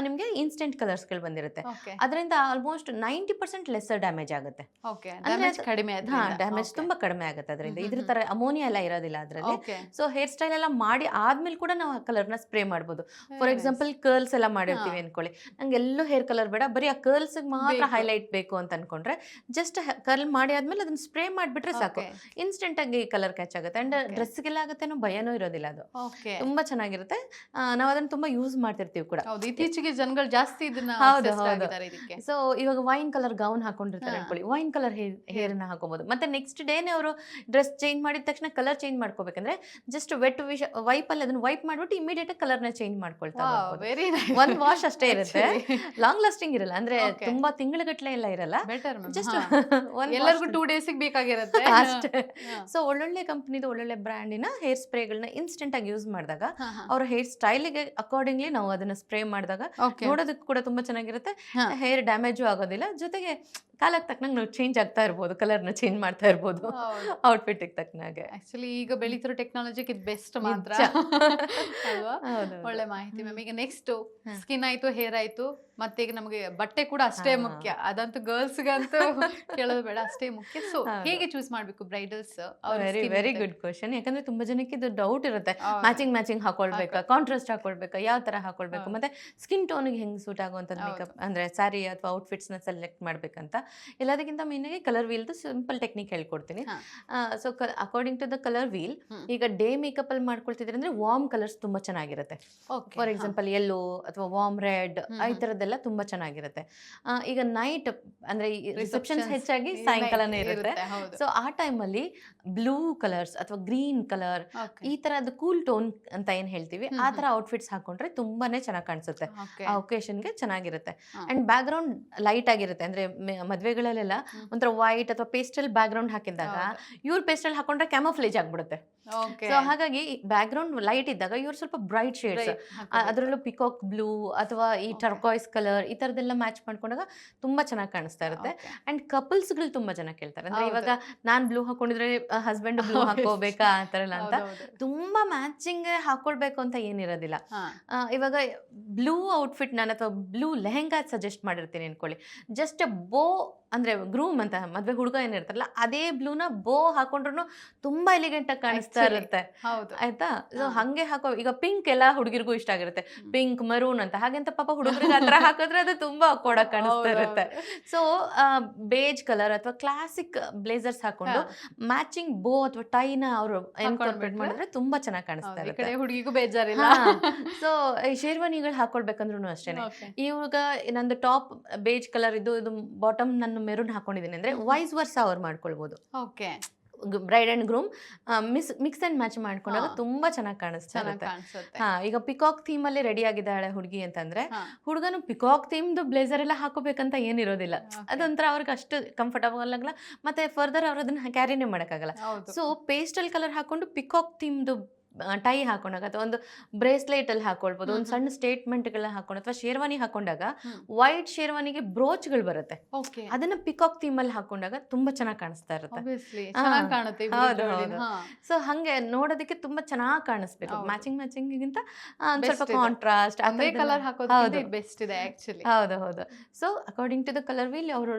ನಿಮಗೆ ಇನ್ಸ್ಟೆಂಟ್ ಕಲರ್ಸ್ಗಳು ಬಂದಿರುತ್ತೆ. ಅದರಿಂದ ಆಲ್ಮೋಸ್ಟ್ 90% ಲೆಸ್ಸರ್ ಡ್ಯಾಮೇಜ್ ಆಗುತ್ತೆ. ಡ್ಯಾಮೇಜ್ ತುಂಬಾ ಕಡಿಮೆ ಆಗುತ್ತೆ ಅದರಿಂದ. ಇದ್ರ ತರ ಅಮೋನಿಯಾ ಎಲ್ಲ ಇರೋದಿಲ್ಲ ಅದರಲ್ಲಿ. ಸೊ ಹೇರ್ ಸ್ಟೈಲ್ ಎಲ್ಲ ಮಾಡಿ ಆದ್ಮೇಲೆ ಕೂಡ ನಾವು ಆ ಕಲರ್ನ ಸ್ಪ್ರೇ ಮಾಡ್ಬೋದು. ಫಾರ್ ಎಕ್ಸಾಂಪಲ್ ಕರ್ಲ್ಸ್ ಎಲ್ಲ ಮಾಡಿರ್ತೀವಿ ಅನ್ಕೊಳ್ಳಿ, ನಂಗೆ ಎಲ್ಲೂ ಹೇರ್ ಕಲರ್ ಬೇಡ, ಬರೀ ಆ ಕರ್ಲ್ಸ್ ಮಾತ್ರ ಹೈಲೈಟ್ ಬೇಕು ಅಂತ ಅನ್ಕೊಂಡ್ರೆ ಜಸ್ಟ್ ಕರ್ಲ್ ಮಾಡಿ ಆದ್ಮೇಲೆ ಅದನ್ನ ಸ್ಪ್ರೇ ಮಾಡ್ಬಿಟ್ರೆ ಸಾಕು, ಇನ್ಸ್ಟೆಂಟ್ ಆಗಿ ಕಲರ್ ಕ್ಯಾಚ್ ಆಗುತ್ತೆ. ಅಂಡ್ ಡ್ರೆಸ್ಗೆಲ್ಲ ಆಗುತ್ತೆ, ಭಯನೂ ಇರೋದಿಲ್ಲ. ಅದು ತುಂಬಾ ಚೆನ್ನಾಗಿರುತ್ತೆ. ನಾವು ಅದನ್ನ ತುಂಬಾ ಯೂಸ್ ಮಾಡ್ತಿರ್ತೀವಿ ಕೂಡ. ಇತ್ತೀಚೆಗೆ ಜನಗಳು ಜಾಸ್ತಿ ಇದನ್ನ ಸೊ ಇವಾಗ ವೈನ್ ಕಲರ್ ಗೌನ್ ಹಾಕೊಂಡಿರ್ತಾರೆ ಅನ್ಕೊಳ್ಳಿ, ವೈನ್ ಕಲರ್ ಹೇರ್ ನ ಹಾಕೋಬಹುದು. ಮತ್ತೆ ನೆಕ್ಸ್ಟ್ ಡೇನೆ ಅವರು ಡ್ರೆಸ್ ಚೇಂಜ್ ಮಾಡಿದ ತಕ್ಷಣ ಕಲರ್ ಚೇಂಜ್ ಮಾಡ್ಕೋಬೇಕಂದ್ರೆ ಜಸ್ಟ್ ವೆಟ್ ವೈಪ್ ಅಲ್ಲಿ ಅದನ್ನ ವೈಪ್ ಮಾಡ್ಬಿಟ್ಟು ಇಮಿಡಿಯೇಟ್ ಕಲರ್ ನ ಚೇಂಜ್ ಮಾಡ್ಕೊಳ್ತಾ ಒಂದ್ ವಾಶ್ ಅಷ್ಟೇ ಇರುತ್ತೆ. ಲಾಂಗ್ ಲಾಸ್ಟಿಂಗ್ ಇರಲ್ಲ, ಅಂದ್ರೆ ತುಂಬಾ ತಿಂಗಳಗಟ್ಲೆ ಎಲ್ಲ ಇರಲ್ಲ. ಜಸ್ಟ್ ಎಲ್ಲರಿಗೂ 2 days ಬೇಕಾಗಿರುತ್ತೆ ಅಷ್ಟೇ. ಸೊ ಒಳ್ಳೊಳ್ಳೆ ಕಂಪನಿದು ಒಳ್ಳೊಳ್ಳೆ ಬ್ರ್ಯಾಂಡಿನ ಹೇರ್ ಸ್ಪ್ರೇಗಳನ್ನ ಇನ್ಸ್ಟೆಂಟ್ ಆಗಿ ಯೂಸ್ ಮಾಡಿದಾಗ ಅವ್ರ ಹೇರ್ ಸ್ಟೈಲ್ಗೆ ಅಕಾರ್ಡಿಂಗ್ಲಿ ನಾವು ಅದನ್ನ ಸ್ಪ್ರೇ ಮಾಡಿದಾಗ ನೋಡೋದಕ್ಕೆ ಕೂಡ ತುಂಬಾ ಚೆನ್ನಾಗಿರುತ್ತೆ. ಹೇರ್ ಡ್ಯಾಮೇಜು ಆಗೋದಿಲ್ಲ, ಜೊತೆಗೆ ಕಾಲಕ್ಕೆ ತಕ್ಕನಾಗ ನಾವು ಚೇಂಜ್ ಆಗ್ತಾ ಇರ್ಬೋದು, ಕಲರ್ನ ಚೇಂಜ್ ಮಾಡ್ತಾ ಇರ್ಬೋದು ಔಟ್ಫಿಟ್ ತಕ್ಕನಾಗೆ. ಆಕ್ಚುಲಿ ಈಗ ಬೆಳೀತಿರೋ ಟೆಕ್ನಾಲಜಿಗೆ ಇದು ಬೆಸ್ಟ್ ಮಾತ್ರ ಅಲ್ವಾ? ಒಳ್ಳೆ ಮಾಹಿತಿ ಮ್ಯಾಮ್. ಈಗ ನೆಕ್ಸ್ಟ್ ಸ್ಕಿನ್ ಆಯ್ತು, ಹೇರ್ ಆಯ್ತು, ಮತ್ತೆ ಈಗ ನಮಗೆ ಬಟ್ಟೆ ಕೂಡ ಅಷ್ಟೇ ಮುಖ್ಯ. ಅದಂತೂ ಗರ್ಲ್ಸ್ಗಂತೂ ಕೇಳೋದು ಬೇಡ, ಅಷ್ಟೇ ಮುಖ್ಯ. ಸೊ ಹೇಗೆ ಚೂಸ್ ಮಾಡ್ಬೇಕು ಬ್ರೈಡಲ್ಸ್? Very good question. ಯಾಕಂದ್ರೆ ತುಂಬಾ ಜನಕ್ಕೆ ಇದು ಡೌಟ್ ಇರುತ್ತೆ, ಮ್ಯಾಚಿಂಗ್ ಹಾಕೊಳ್ಬೇಕಾ, ಕಾಂಟ್ರಾಸ್ಟ್ ಹಾಕೊಳ್ಬೇಕಾ, ಯಾವ ತರ ಹಾಕೊಳ್ಬೇಕು, ಮತ್ತೆ ಸ್ಕಿನ್ ಟೋನ್ಗೆ ಹೆಂಗ್ ಸೂಟ್ ಆಗುವಂತದ್ದು ಮೇಕಪ್ ಅಂದ್ರೆ ಸ್ಯಾರಿ ಅಥವಾ ಔಟ್ಫಿಟ್ಸ್ ನ ಸೆಲೆಕ್ಟ್ ಮಾಡ್ಬೇಕಂತ. ಎಲ್ಲದಕ್ಕಿಂತ ಮೇನ್ ಆಗಿ ಕಲರ್ ವೀಲ್ದು ಸಿಂಪಲ್ ಟೆಕ್ನಿಕ್ ಹೇಳ್ಕೊಡ್ತೀನಿ. So according to the colour wheel, ಈಗ ಡೇ ಮೇಕಪ್ ಅಲ್ಲಿ ಮಾಡ್ಕೊಳ್ತಿದ್ರೆ ಅಂದ್ರೆ ವಾರ್ಮ್ ಕಲರ್ಸ್ ತುಂಬಾ ಚೆನ್ನಾಗಿರುತ್ತೆ. ಫಾರ್ ಎಕ್ಸಾಂಪಲ್ ಯೆಲ್ಲೋ ಅಥವಾ ವಾರ್ಮ್ ರೆಡ್, ಈ ತರದ್ದೆಲ್ಲ ತುಂಬಾ ಚೆನ್ನಾಗಿರುತ್ತೆ. ಈಗ ನೈಟ್ ಅಂದ್ರೆ ರಿಸೆಪ್ಷನ್ಸ್ ಹೆಚ್ಚಾಗಿ ಸಾಯಂಕಾಲನೇ ಇರುತ್ತೆ. ಸೊ ಆ ಟೈಮಲ್ಲಿ ಬ್ಲೂ ಕಲರ್ಸ್ ಅಥವಾ ಗ್ರೀನ್ ಕಲರ್, ಈ ತರದ್ದು ಕೂಲ್ ಟೋನ್ ಅಂತ ಏನ್ ಹೇಳ್ತೀವಿ, ಆ ತರ ಔಟ್ಫಿಟ್ಸ್ ಹಾಕೊಂಡ್ರೆ ತುಂಬಾನೇ ಚೆನ್ನಾಗಿ ಕಾಣಿಸುತ್ತೆ. ಆ ಒಕೇಶನ್ಗೆ ಚೆನ್ನಾಗಿರುತ್ತೆ. ಅಂಡ್ ಬ್ಯಾಕ್ ಗ್ರೌಂಡ್ ಲೈಟ್ ಆಗಿರುತ್ತೆ. ಅಂದ್ರೆ ಮದ್ವೆಗಳಲ್ಲೆಲ್ಲ ಒಂಥರ ವೈಟ್ ಅಥವಾ ಪೇಸ್ಟಲ್ ಬ್ಯಾಕ್ ಗ್ರೌಂಡ್ ಹಾಕಿದಾಗ ಇವ್ರ ಪೇಸ್ಟಲ್ ಹಾಕೊಂಡ್ರೆ ಕ್ಯಾಮೋಫ್ಲೇಜ್ ಆಗ್ಬಿಡುತ್ತೆ. ಸೊ ಹಾಗಾಗಿ ಬ್ಯಾಕ್ ಗ್ರೌಂಡ್ ಲೈಟ್ ಇದ್ದಾಗ ಇವ್ರು ಸ್ವಲ್ಪ ಬ್ರೈಟ್ ಶೇಡ್ಸ್, ಅದರಲ್ಲೂ ಪಿಕಾಕ್ ಬ್ಲೂ ಅಥವಾ ಈ ಟರ್ಕಾಯ್ಸ್ ಕಲರ್, ಈ ತರದೆಲ್ಲ ಮ್ಯಾಚ್ ಮಾಡ್ಕೊಂಡಾಗ ತುಂಬಾ ಚೆನ್ನಾಗಿ ಕಾಣಿಸ್ತಾ ಇರುತ್ತೆ. ಅಂಡ್ ಕಪಲ್ಸ್ ಗಳು ತುಂಬಾ ಜನ ಕೇಳ್ತಾರೆ, ಅಂದ್ರೆ ಇವಾಗ ನಾನ್ ಬ್ಲೂ ಹಾಕೊಂಡಿದ್ರೆ ಹಸ್ಬೆಂಡ್ ಬ್ಲೂ ಹಾಕೋಬೇಕಾ ಅಂತಾರಲ್ಲ ಅಂತ. ತುಂಬಾ ಮ್ಯಾಚಿಂಗ್ ಹಾಕೊಳ್ಬೇಕು ಅಂತ ಏನಿರೋದಿಲ್ಲ. ಇವಾಗ ಬ್ಲೂ ಔಟ್ಫಿಟ್ ನಾನು ಅಥವಾ ಬ್ಲೂ ಲೆಹೆಂಗಾ ಸಜೆಸ್ಟ್ ಮಾಡಿರ್ತೀನಿ ಅನ್ಕೊಳ್ಳಿ. ಜಸ್ಟ್ ಬೋ ಅಂದ್ರೆ ಗ್ರೂಮ್ ಅಂತ ಮದ್ವೆ ಹುಡುಗ ಏನಿರ್ತಾರಲ್ಲ, ಅದೇ ಬ್ಲೂನ ಬೋ ಹಾಕೊಂಡ್ರು ತುಂಬಾ ಎಲಿಗೆಂಟ್ ಆಗಿ ಕಾಣಿಸ್ತಾ ಇರುತ್ತೆ, ಆಯ್ತಾ? ಸೊ ಹಂಗೆ ಹಾಕೋ. ಈಗ ಪಿಂಕ್ ಎಲ್ಲ ಹುಡುಗಿರ್ಗೂ ಇಷ್ಟ ಆಗಿರುತ್ತೆ, ಪಿಂಕ್ ಮರೂನ್ ಅಂತ. ಹಾಗೆಂತ ಪಾಪ ಹುಡುಗರಿಗೆ ಆ ತರ ಹಾಕಿದ್ರೆ ಅದು ತುಂಬಾ ಕೊಡಕ್ ಕಾಣಿಸ್ತಾ ಇರುತ್ತೆ. ಸೊ ಬೇಜ್ ಕಲರ್ ಅಥವಾ ಕ್ಲಾಸಿಕ್ ಬ್ಲೇಸರ್ಸ್ ಹಾಕೊಂಡು ಮ್ಯಾಚಿಂಗ್ ಬೋ ಅಥವಾ ಟೈನ ಅವರು ಇನ್ಕಾರ್ಪೊರೇಟ್ ಮಾಡಿದ್ರೆ ತುಂಬಾ ಚೆನ್ನಾಗಿ ಕಾಣಿಸ್ತಾ ಇರುತ್ತೆ, ಹುಡುಗಿಗೂ ಬೇಜಾರಿಲ್ಲ. ಸೊ ಈ ಶೇರ್ವಾನಿಗಳು ಹಾಕೊಳ್ಬೇಕಂದ್ರೂ ಅಷ್ಟೇನೆ. ಇವಾಗ ನಂದು ಟಾಪ್ ಬೇಜ್ ಕಲರ್ ಇದು ಬಾಟಮ್ ನನ್ನ ಮೆರೂನ್ ಹಾಕೊಂಡಿದ್ದೀನಿ ಅಂದ್ರೆ ವೈಸ್ ವರ್ಸ ಅವ್ರು ಮಾಡ್ಕೊಳ್ಬಹುದು. Bride and groom mix and match ಮಾಡ್ಕೊಂಡಾಗ ತುಂಬಾ ಚೆನ್ನಾಗಿ ಕಾಣಿಸ್ತಾ ಇರುತ್ತೆ. ಈಗ ಪಿಕಾಕ್ ಥೀಮ್ ಅಲ್ಲಿ ರೆಡಿ ಆಗಿದ್ದಾಳೆ ಹುಡುಗಿ ಅಂತಂದ್ರೆ ಹುಡುಗನು ಪಿಕಾಕ್ ಥೀಮ್ದು ಬ್ಲೇಸರ್ ಎಲ್ಲ ಹಾಕೋಬೇಕಂತ ಏನಿರೋದಿಲ್ಲ. ಅದೊಂಥರ ಅವ್ರಿಗೆ ಅಷ್ಟು ಕಂಫರ್ಟಬಲ್ ಆಗಲ್ಲ, ಮತ್ತೆ ಫರ್ದರ್ ಅವ್ರು ಅದನ್ನ ಕ್ಯಾರಿನೇ ಮಾಡೋಕ್ಕಾಗಲ್ಲ. ಸೊ ಪೇಸ್ಟಲ್ ಕಲರ್ ಹಾಕೊಂಡು ಪಿಕಾಕ್ ಥೀಮ್ದು ಟೈ ಹಾಕೊಂಡಾಗ ಅಥವಾ ಒಂದು ಬ್ರೇಸ್ಲೆಟ್ ಅಲ್ಲಿ ಹಾಕೊಳ್ಬಹುದು, ಒಂದು ಸಣ್ಣ ಸ್ಟೇಟ್ಮೆಂಟ್ಗಳನ್ನ ಹಾಕೊಂಡು ಅಥವಾ ಶೇರ್ವಾನಿ ಹಾಕೊಂಡಾಗ ವೈಟ್ ಶೇರ್ವಾನಿಗೆ ಬ್ರೋಚ್ಗಳು ಬರುತ್ತೆ, ಅದನ್ನ ಪಿಕಾಕ್ ಥೀಮ್ ಅಲ್ಲಿ ಹಾಕೊಂಡಾಗ ತುಂಬಾ ಚೆನ್ನಾಗಿ ಕಾಣಿಸ್ತಾ ಇರುತ್ತೆ. ಸೊ ಹಂಗೆ ನೋಡೋದಕ್ಕೆ ತುಂಬಾ ಚೆನ್ನಾಗಿ ಕಾಣಿಸ್ಬೇಕು. ಮ್ಯಾಚಿಂಗ್ ಗಿಂತ ಸ್ವಲ್ಪ ಕಾಂಟ್ರಾಸ್ಟ್ ಹೌದು. So according to the colour wheel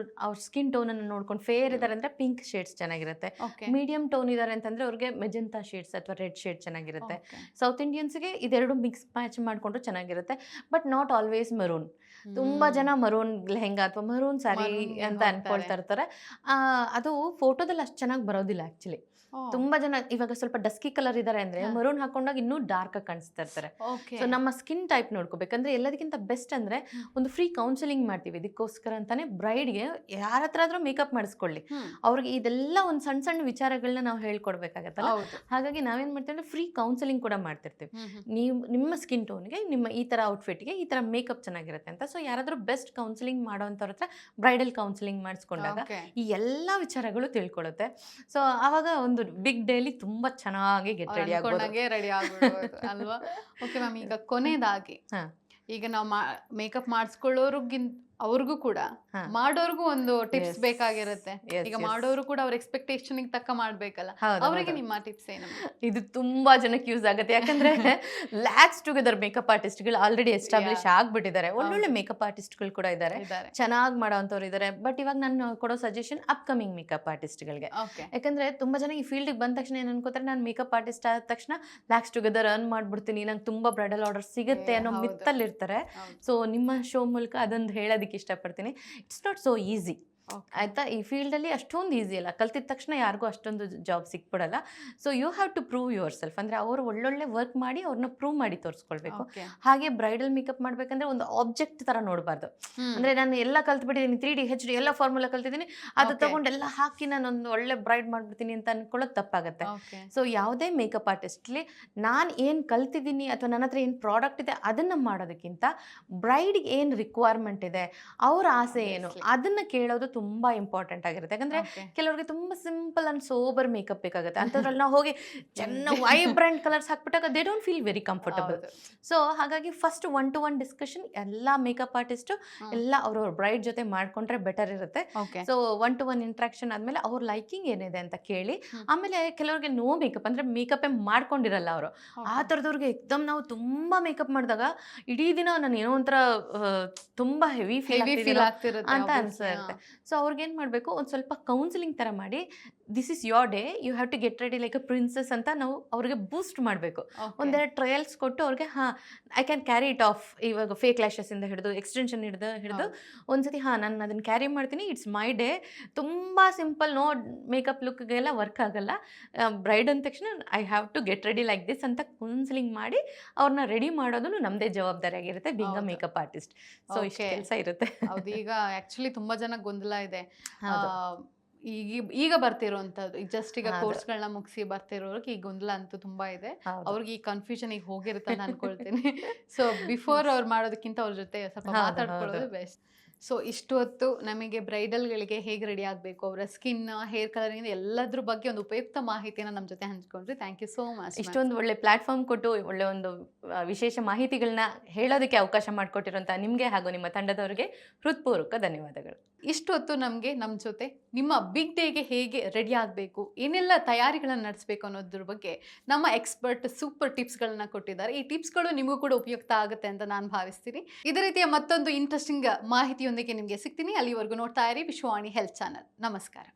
ಅವ್ರ ಸ್ಕಿನ್ ಟೋನ್ ಅನ್ನು ನೋಡ್ಕೊಂಡು, ಫೇರ್ ಇದಾರೆ ಅಂದ್ರೆ ಪಿಂಕ್ ಶೇಡ್ಸ್ ಚೆನ್ನಾಗಿರುತ್ತೆ, ಮೀಡಿಯಂ ಟೋನ್ ಇದಾರೆ ಅಂತಂದ್ರೆ ಅವ್ರಿಗೆ ಮೆಜೆಂಟಾ ಶೇಡ್ಸ್ ಅಥವಾ ರೆಡ್ ಶೇಡ್ ಚೆನ್ನಾಗಿರುತ್ತೆ. ಸೌತ್ ಇಂಡಿಯನ್ಸ್ಗೆ ಇದೆರಡು ಮಿಕ್ಸ್ ಮ್ಯಾಚ್ ಮಾಡ್ಕೊಂಡ್ರು ಚೆನ್ನಾಗಿರುತ್ತೆ. But not always maroon. ತುಂಬಾ ಜನ ಮರೂನ್ ಲೆಹೆಂಗಾ ಅಥವಾ ಮರೂನ್ ಸ್ಯಾರಿ ಅಂತ ಅನ್ಕೊಳ್ತಾ ಇರ್ತಾರೆ. ಅದು ಫೋಟೋದಲ್ಲಿ ಅಷ್ಟು ಚೆನ್ನಾಗಿ ಬರೋದಿಲ್ಲ ಆಕ್ಚುಲಿ. ತುಂಬಾ ಜನ ಇವಾಗ ಸ್ವಲ್ಪ ಡಸ್ಕಿ ಕಲರ್ ಇದಾರೆ ಅಂದ್ರೆ ಮರೂನ್ ಹಾಕೊಂಡಾಗ ಇನ್ನೂ ಡಾರ್ಕ್ ಆಗಿ ಕಾಣಿಸ್ತಾ ಇರ್ತಾರೆ. ಸೊ ನಮ್ಮ ಸ್ಕಿನ್ ಟೈಪ್ ನೋಡ್ಕೋಬೇಕಂದ್ರೆ ಎಲ್ಲದಕ್ಕಿಂತ ಬೆಸ್ಟ್ ಅಂದ್ರೆ ಒಂದು ಫ್ರೀ ಕೌನ್ಸಿಲಿಂಗ್ ಮಾಡ್ತೀವಿ. ಇದಕ್ಕೋಸ್ಕರ ಅಂತಾನೆ ಬ್ರೈಡ್ಗೆ ಯಾರ ಹತ್ರ ಆದ್ರೂ ಮೇಕಪ್ ಮಾಡಿಸ್ಕೊಳ್ಳಿ, ಅವ್ರಿಗೆ ಇದೆಲ್ಲ ಒಂದು ಸಣ್ಣ ಸಣ್ಣ ವಿಚಾರಗಳನ್ನ ನಾವು ಹೇಳ್ಕೊಡ್ಬೇಕಾಗತ್ತಲ್ಲ. ಹಾಗಾಗಿ ನಾವೇನ್ ಮಾಡ್ತೀವಿ ಅಂದ್ರೆ ಫ್ರೀ ಕೌನ್ಸಿಲಿಂಗ್ ಕೂಡ ಮಾಡ್ತಿರ್ತೀವಿ. ನೀವು ನಿಮ್ಮ ಸ್ಕಿನ್ ಟೋನ್ಗೆ ನಿಮ್ಮ ಈ ತರ ಔಟ್ಫಿಟ್ಗೆ ಈ ತರ ಮೇಕಪ್ ಚೆನ್ನಾಗಿರುತ್ತೆ ಅಂತ. ಸೊ ಯಾರಾದ್ರೂ ಬೆಸ್ಟ್ ಕೌನ್ಸಿಲಿಂಗ್ ಮಾಡೋಂಥವ್ರ ಹತ್ರ ಬ್ರೈಡಲ್ ಕೌನ್ಸಿಲಿಂಗ್ ಮಾಡಿಸ್ಕೊಂಡಾಗ ಈ ಎಲ್ಲಾ ವಿಚಾರಗಳು ತಿಳ್ಕೊಳ್ಳುತ್ತೆ. ಸೊ ಆವಾಗ ಒಂದು ಬಿಗ್ ಡೇಲಿ ತುಂಬಾ ಚೆನ್ನಾಗಿ ರೆಡಿ ಆಗ್ಬೋದು ಅಲ್ವಾ? ಓಕೆ ಮ್ಯಾಮ್, ಈಗ ಕೊನೆಯದಾಗಿ ಈಗ ನಾವು ಮೇಕಪ್ ಮಾಡಿಸ್ಕೊಳ್ಳೋರ್ಗಿಂತ ಅವ್ರಿಗೂ ಕೂಡ ಹಾ. ಮಾಡೋರ್ಗೂ ಒಂದು ಟಿಪ್ಸ್ Yes. ಬೇಕಾಗಿರುತ್ತೆ. Yes, ಈಗ yes. ಮಾಡೋರು ಕೂಡ ಅವ್ರ ಎಕ್ಸ್ಪೆಕ್ಟೇಷನ್ ತಕ್ಕ ಮಾಡ್ಬೇಕಲ್ಲ. ಹೌದು, ಅವರಿಗೆ ಹೌದು. ನಿಮ್ಮ ಟಿಪ್ಸ್ ಏನು? ಇದು ತುಂಬಾ ಜನಕ್ಕೆ ಯೂಸ್ ಆಗುತ್ತೆ. ಯಾಕಂದ್ರೆ ಲ್ಯಾಕ್ಸ್ ಟುಗೆದರ್ ಮೇಕಪ್ ಆರ್ಟಿಸ್ಟ್ಗಳು ಆಲ್ರೆಡಿ ಎಸ್ಟಾಬ್ಲಿಷ್ ಆಗ್ಬಿಟ್ಟಿದ್ದಾರೆ. ಒಳ್ಳೊಳ್ಳೆ ಮೇಕಪ್ ಆರ್ಟಿಸ್ಟ್ಗಳು ಕೂಡ ಇದ್ದಾರೆ, ಇದ್ದಾರೆ. ಚೆನ್ನಾಗಿ ಮಾಡೋಂಥವ್ರು ಇದ್ದಾರೆ. ಬಟ್ ಇವಾಗ ನಾನು ಕೊಡೋ ಸಜೆಷನ್ ಅಪ್ಕಮಿಂಗ್ ಮೇಕಪ್ ಆರ್ಟಿಸ್ಟ್ಗಳಿಗೆ. ಓಕೆ. ಯಾಕಂದ್ರೆ ತುಂಬಾ ಜನ ಈ ಫೀಲ್ಡ್ಗೆ ಬಂದ ತಕ್ಷಣ ಏನು ಅನ್ಕೋತಾರೆ, ನಾನು ಮೇಕಪ್ ಆರ್ಟಿಸ್ಟ್ ಆದ ತಕ್ಷಣ ಲ್ಯಾಕ್ಸ್ ಟುಗೆದರ್ ಅರ್ನ್ ಮಾಡ್ಬಿಡ್ತೀನಿ, ನಂಗೆ ತುಂಬಾ ಬ್ರೈಡಲ್ ಆರ್ಡರ್ ಸಿಗುತ್ತೆ ಅನ್ನೋ ಹೌದು. ಮಿತ್ತಲ್ಲಿ ಇರ್ತಾರೆ. ಸೊ ನಿಮ್ಮ ಶೋ ಮೂಲಕ ಅದೊಂದು ಹೇಳೋದಕ್ಕೆ ಇಷ್ಟಪಡ್ತೀನಿ. It's not so easy. ಆಯ್ತಾ, ಈ ಫೀಲ್ಡಲ್ಲಿ ಅಷ್ಟೊಂದು ಈಸಿ ಅಲ್ಲ. ಕಲ್ತಿದ ತಕ್ಷಣ ಯಾರಿಗೂ ಅಷ್ಟೊಂದು ಜಾಬ್ ಸಿಕ್ಬಿಡಲ್ಲ. So you have to prove yourself. ಅಂದರೆ ಅವರು ಒಳ್ಳೊಳ್ಳೆ ವರ್ಕ್ ಮಾಡಿ ಅವ್ರನ್ನ ಪ್ರೂವ್ ಮಾಡಿ ತೋರಿಸ್ಕೊಳ್ಬೇಕು. ಹಾಗೆ ಬ್ರೈಡಲ್ ಮೇಕಪ್ ಮಾಡ್ಬೇಕಂದ್ರೆ ಒಂದು ಆಬ್ಜೆಕ್ಟ್ ಥರ ನೋಡಬಾರ್ದು. ಅಂದರೆ ನಾನು ಎಲ್ಲ ಕಲ್ತ್ಬಿಟ್ಟಿದ್ದೀನಿ, 3D HD ಎಲ್ಲ ಫಾರ್ಮುಲಾ ಕಲ್ತಿದ್ದೀನಿ, ಅದು ತಗೊಂಡೆಲ್ಲ ಹಾಕಿ ನಾನೊಂದು ಒಳ್ಳೆ ಬ್ರೈಡ್ ಮಾಡ್ಬಿಡ್ತೀನಿ ಅಂತ ಅನ್ಕೊಳ್ಳೋದು ತಪ್ಪಾಗುತ್ತೆ. ಸೊ ಯಾವುದೇ ಮೇಕಪ್ ಆರ್ಟಿಸ್ಟ್ಲಿ ನಾನು ಏನು ಕಲ್ತಿದ್ದೀನಿ ಅಥವಾ ನನ್ನ ಹತ್ರ ಏನು ಪ್ರಾಡಕ್ಟ್ ಇದೆ ಅದನ್ನು ಮಾಡೋದಕ್ಕಿಂತ ಬ್ರೈಡ್ಗೆ ಏನು ರಿಕ್ವೈರ್ಮೆಂಟ್ ಇದೆ, ಅವ್ರ ಆಸೆ ಏನು, ಅದನ್ನು ಕೇಳೋದು ತುಂಬಾ ಇಂಪಾರ್ಟೆಂಟ್ ಆಗಿರುತ್ತೆ. ಯಾಕಂದ್ರೆ ಕೆಲವರಿಗೆ ತುಂಬಾ ಸಿಂಪಲ್ ಅಂಡ್ ಸೋಬರ್ ಮೇಕಪ್ ಬೇಕಾಗುತ್ತೆ. ಅಂಥದ್ರಲ್ಲಿ ನಾವು ಹೋಗಿ ಚೆನ್ನಾಗಿ ವೈಬ್ರೆಂಟ್ ಕಲರ್ಸ್ ಹಾಕ್ಬಿಟ್ಟಾಗ they don't feel very comfortable. So ಹಾಗಾಗಿ ಫಸ್ಟ್ 1-to-1 ಡಿಸ್ಕಷನ್ ಎಲ್ಲ ಮೇಕಪ್ ಆರ್ಟಿಸ್ಟು ಎಲ್ಲ ಅವ್ರವ್ರ ಬ್ರೈಡ್ ಜೊತೆ ಮಾಡ್ಕೊಂಡ್ರೆ ಬೆಟರ್ ಇರುತ್ತೆ. ಸೊ 1-to-1 ಇಂಟ್ರಾಕ್ಷನ್ ಆದ್ಮೇಲೆ ಅವ್ರ ಲೈಕಿಂಗ್ ಏನಿದೆ ಅಂತ ಕೇಳಿ, ಆಮೇಲೆ ಕೆಲವರಿಗೆ ನೋ ಮೇಕಪ್ ಅಂದ್ರೆ ಮೇಕಪ್ಪೇ ಮಾಡ್ಕೊಂಡಿರಲ್ಲ ಅವರು, ಆ ಥರದವ್ರಿಗೆ ಎಕ್ದಮ್ ನಾವು ತುಂಬಾ ಮೇಕಪ್ ಮಾಡಿದಾಗ ಇಡೀ ದಿನ ನಾನು ಏನೋ ಒಂಥರ ತುಂಬಾ ಹೆವಿ ಫೀಲ್ ಆಗ್ತಿರುತ್ತೆ ಅಂತ ಅನ್ಸುತ್ತೆ. ಸೊ ಅವ್ರಿಗೇನು ಮಾಡಬೇಕು, ಒಂದು ಸ್ವಲ್ಪ ಕೌನ್ಸಿಲಿಂಗ್ ಥರ ಮಾಡಿ, this is your day, you have to get ready like a princess ಅಂತ ನಾವು ಅವ್ರಿಗೆ ಬೂಸ್ಟ್ ಮಾಡಬೇಕು. ಒಂದೆರಡು ಟ್ರಯಲ್ಸ್ ಕೊಟ್ಟು ಅವ್ರಿಗೆ I can carry it off. ಇವಾಗ ಫೇಕ್ ಲ್ಯಾಶಸ್ಸಿಂದ ಹಿಡಿದು ಎಕ್ಸ್ಟೆನ್ಷನ್ ಹಿಡಿದು ಒಂದ್ಸತಿ ನಾನು ಅದನ್ನು ಕ್ಯಾರಿ ಮಾಡ್ತೀನಿ, ಇಟ್ಸ್ ಮೈ ಡೇ. ತುಂಬ ಸಿಂಪಲ್, ನೋ ಮೇಕಪ್ ಲುಕ್ಗೆಲ್ಲ ವರ್ಕ್ ಆಗಲ್ಲ. ಬ್ರೈಡ್ ಅಂದ ತಕ್ಷಣ I have to get ready like this ಅಂತ ಕೌನ್ಸಿಲಿಂಗ್ ಮಾಡಿ ಅವ್ರನ್ನ ರೆಡಿ ಮಾಡೋದು ನಮ್ಮದೇ ಜವಾಬ್ದಾರಿ ಆಗಿರುತ್ತೆ being a makeup artist. So ಇಷ್ಟು ಕೆಲಸ ಇರುತ್ತೆ. ಹೌದು, ಈಗ ಆಕ್ಚುಲಿ ತುಂಬಾ ಜನ ಗೊಂದಲ ಇದೆ. ಈಗ ಬರ್ತಿರೋಂಥದ್ದು ಜಸ್ಟ್ ಈಗ ಕೋರ್ಸ್ಗಳನ್ನ ಮುಗಿಸಿ ಬರ್ತಿರೋರಿಗೆ ಈ ಗೊಂದಲ ಅಂತೂ ತುಂಬಾ ಇದೆ. ಅವ್ರಿಗೆ ಈ ಕನ್ಫ್ಯೂಷನ್ ಈಗ ಹೋಗಿರುತ್ತೆ ಅಂತ ಅನ್ಕೊಳ್ತೀನಿ. ಸೊ ಬಿಫೋರ್ ಅವ್ರು ಮಾಡೋದಕ್ಕಿಂತ ಅವ್ರ ಜೊತೆ ಸ್ವಲ್ಪ ಮಾತಾಡ್ಕೊಳ್ಳೋದು ಬೆಸ್ಟ್. ಸೊ ಇಷ್ಟು ಹೊತ್ತು ನಮಗೆ ಬ್ರೈಡಲ್ಗಳಿಗೆ ಹೇಗೆ ರೆಡಿ ಆಗಬೇಕು, ಅವರ ಸ್ಕಿನ್, ಹೇರ್ ಕಲರಿಂಗ್ ಎಲ್ಲದ್ರ ಬಗ್ಗೆ ಒಂದು ಉಪಯುಕ್ತ ಮಾಹಿತಿನ ನಮ್ಮ ಜೊತೆ ಹಂಚ್ಕೊಂಡ್ರಿ. Thank you so much. ಇಷ್ಟೊಂದು ಒಳ್ಳೆ ಪ್ಲಾಟ್ಫಾರ್ಮ್ ಕೊಟ್ಟು ಒಳ್ಳೆ ಒಂದು ವಿಶೇಷ ಮಾಹಿತಿಗಳನ್ನ ಹೇಳೋದಕ್ಕೆ ಅವಕಾಶ ಮಾಡಿಕೊಟ್ಟಿರೋಂಥ ನಿಮಗೆ ಹಾಗೂ ನಿಮ್ಮ ತಂಡದವರಿಗೆ ಹೃತ್ಪೂರ್ವಕ ಧನ್ಯವಾದಗಳು. ಇಷ್ಟು ಹೊತ್ತು ನಮ್ಮ ಜೊತೆ ನಿಮ್ಮ ಬಿಗ್ ಡೇಗೆ ಹೇಗೆ ರೆಡಿ ಆಗಬೇಕು, ಏನೆಲ್ಲ ತಯಾರಿಗಳನ್ನು ನಡೆಸಬೇಕು ಅನ್ನೋದ್ರ ಬಗ್ಗೆ ನಮ್ಮ ಎಕ್ಸ್ಪರ್ಟ್ ಸೂಪರ್ ಟಿಪ್ಸ್ಗಳನ್ನ ಕೊಟ್ಟಿದ್ದಾರೆ. ಈ ಟಿಪ್ಸ್ಗಳು ನಿಮಗೂ ಕೂಡ ಉಪಯುಕ್ತ ಆಗುತ್ತೆ ಅಂತ ನಾನು ಭಾವಿಸ್ತೀನಿ. ಇದೇ ರೀತಿಯ ಮತ್ತೊಂದು ಇಂಟ್ರೆಸ್ಟಿಂಗ್ ಮಾಹಿತಿಯೊಂದಿಗೆ ನಿಮಗೆ ಸಿಗ್ತೀನಿ. ಅಲ್ಲಿವರೆಗೂ ನೋಡ್ತಾ ಇರಿ ವಿಶ್ವವಾಣಿ ಹೆಲ್ತ್ ಚಾನಲ್. ನಮಸ್ಕಾರ.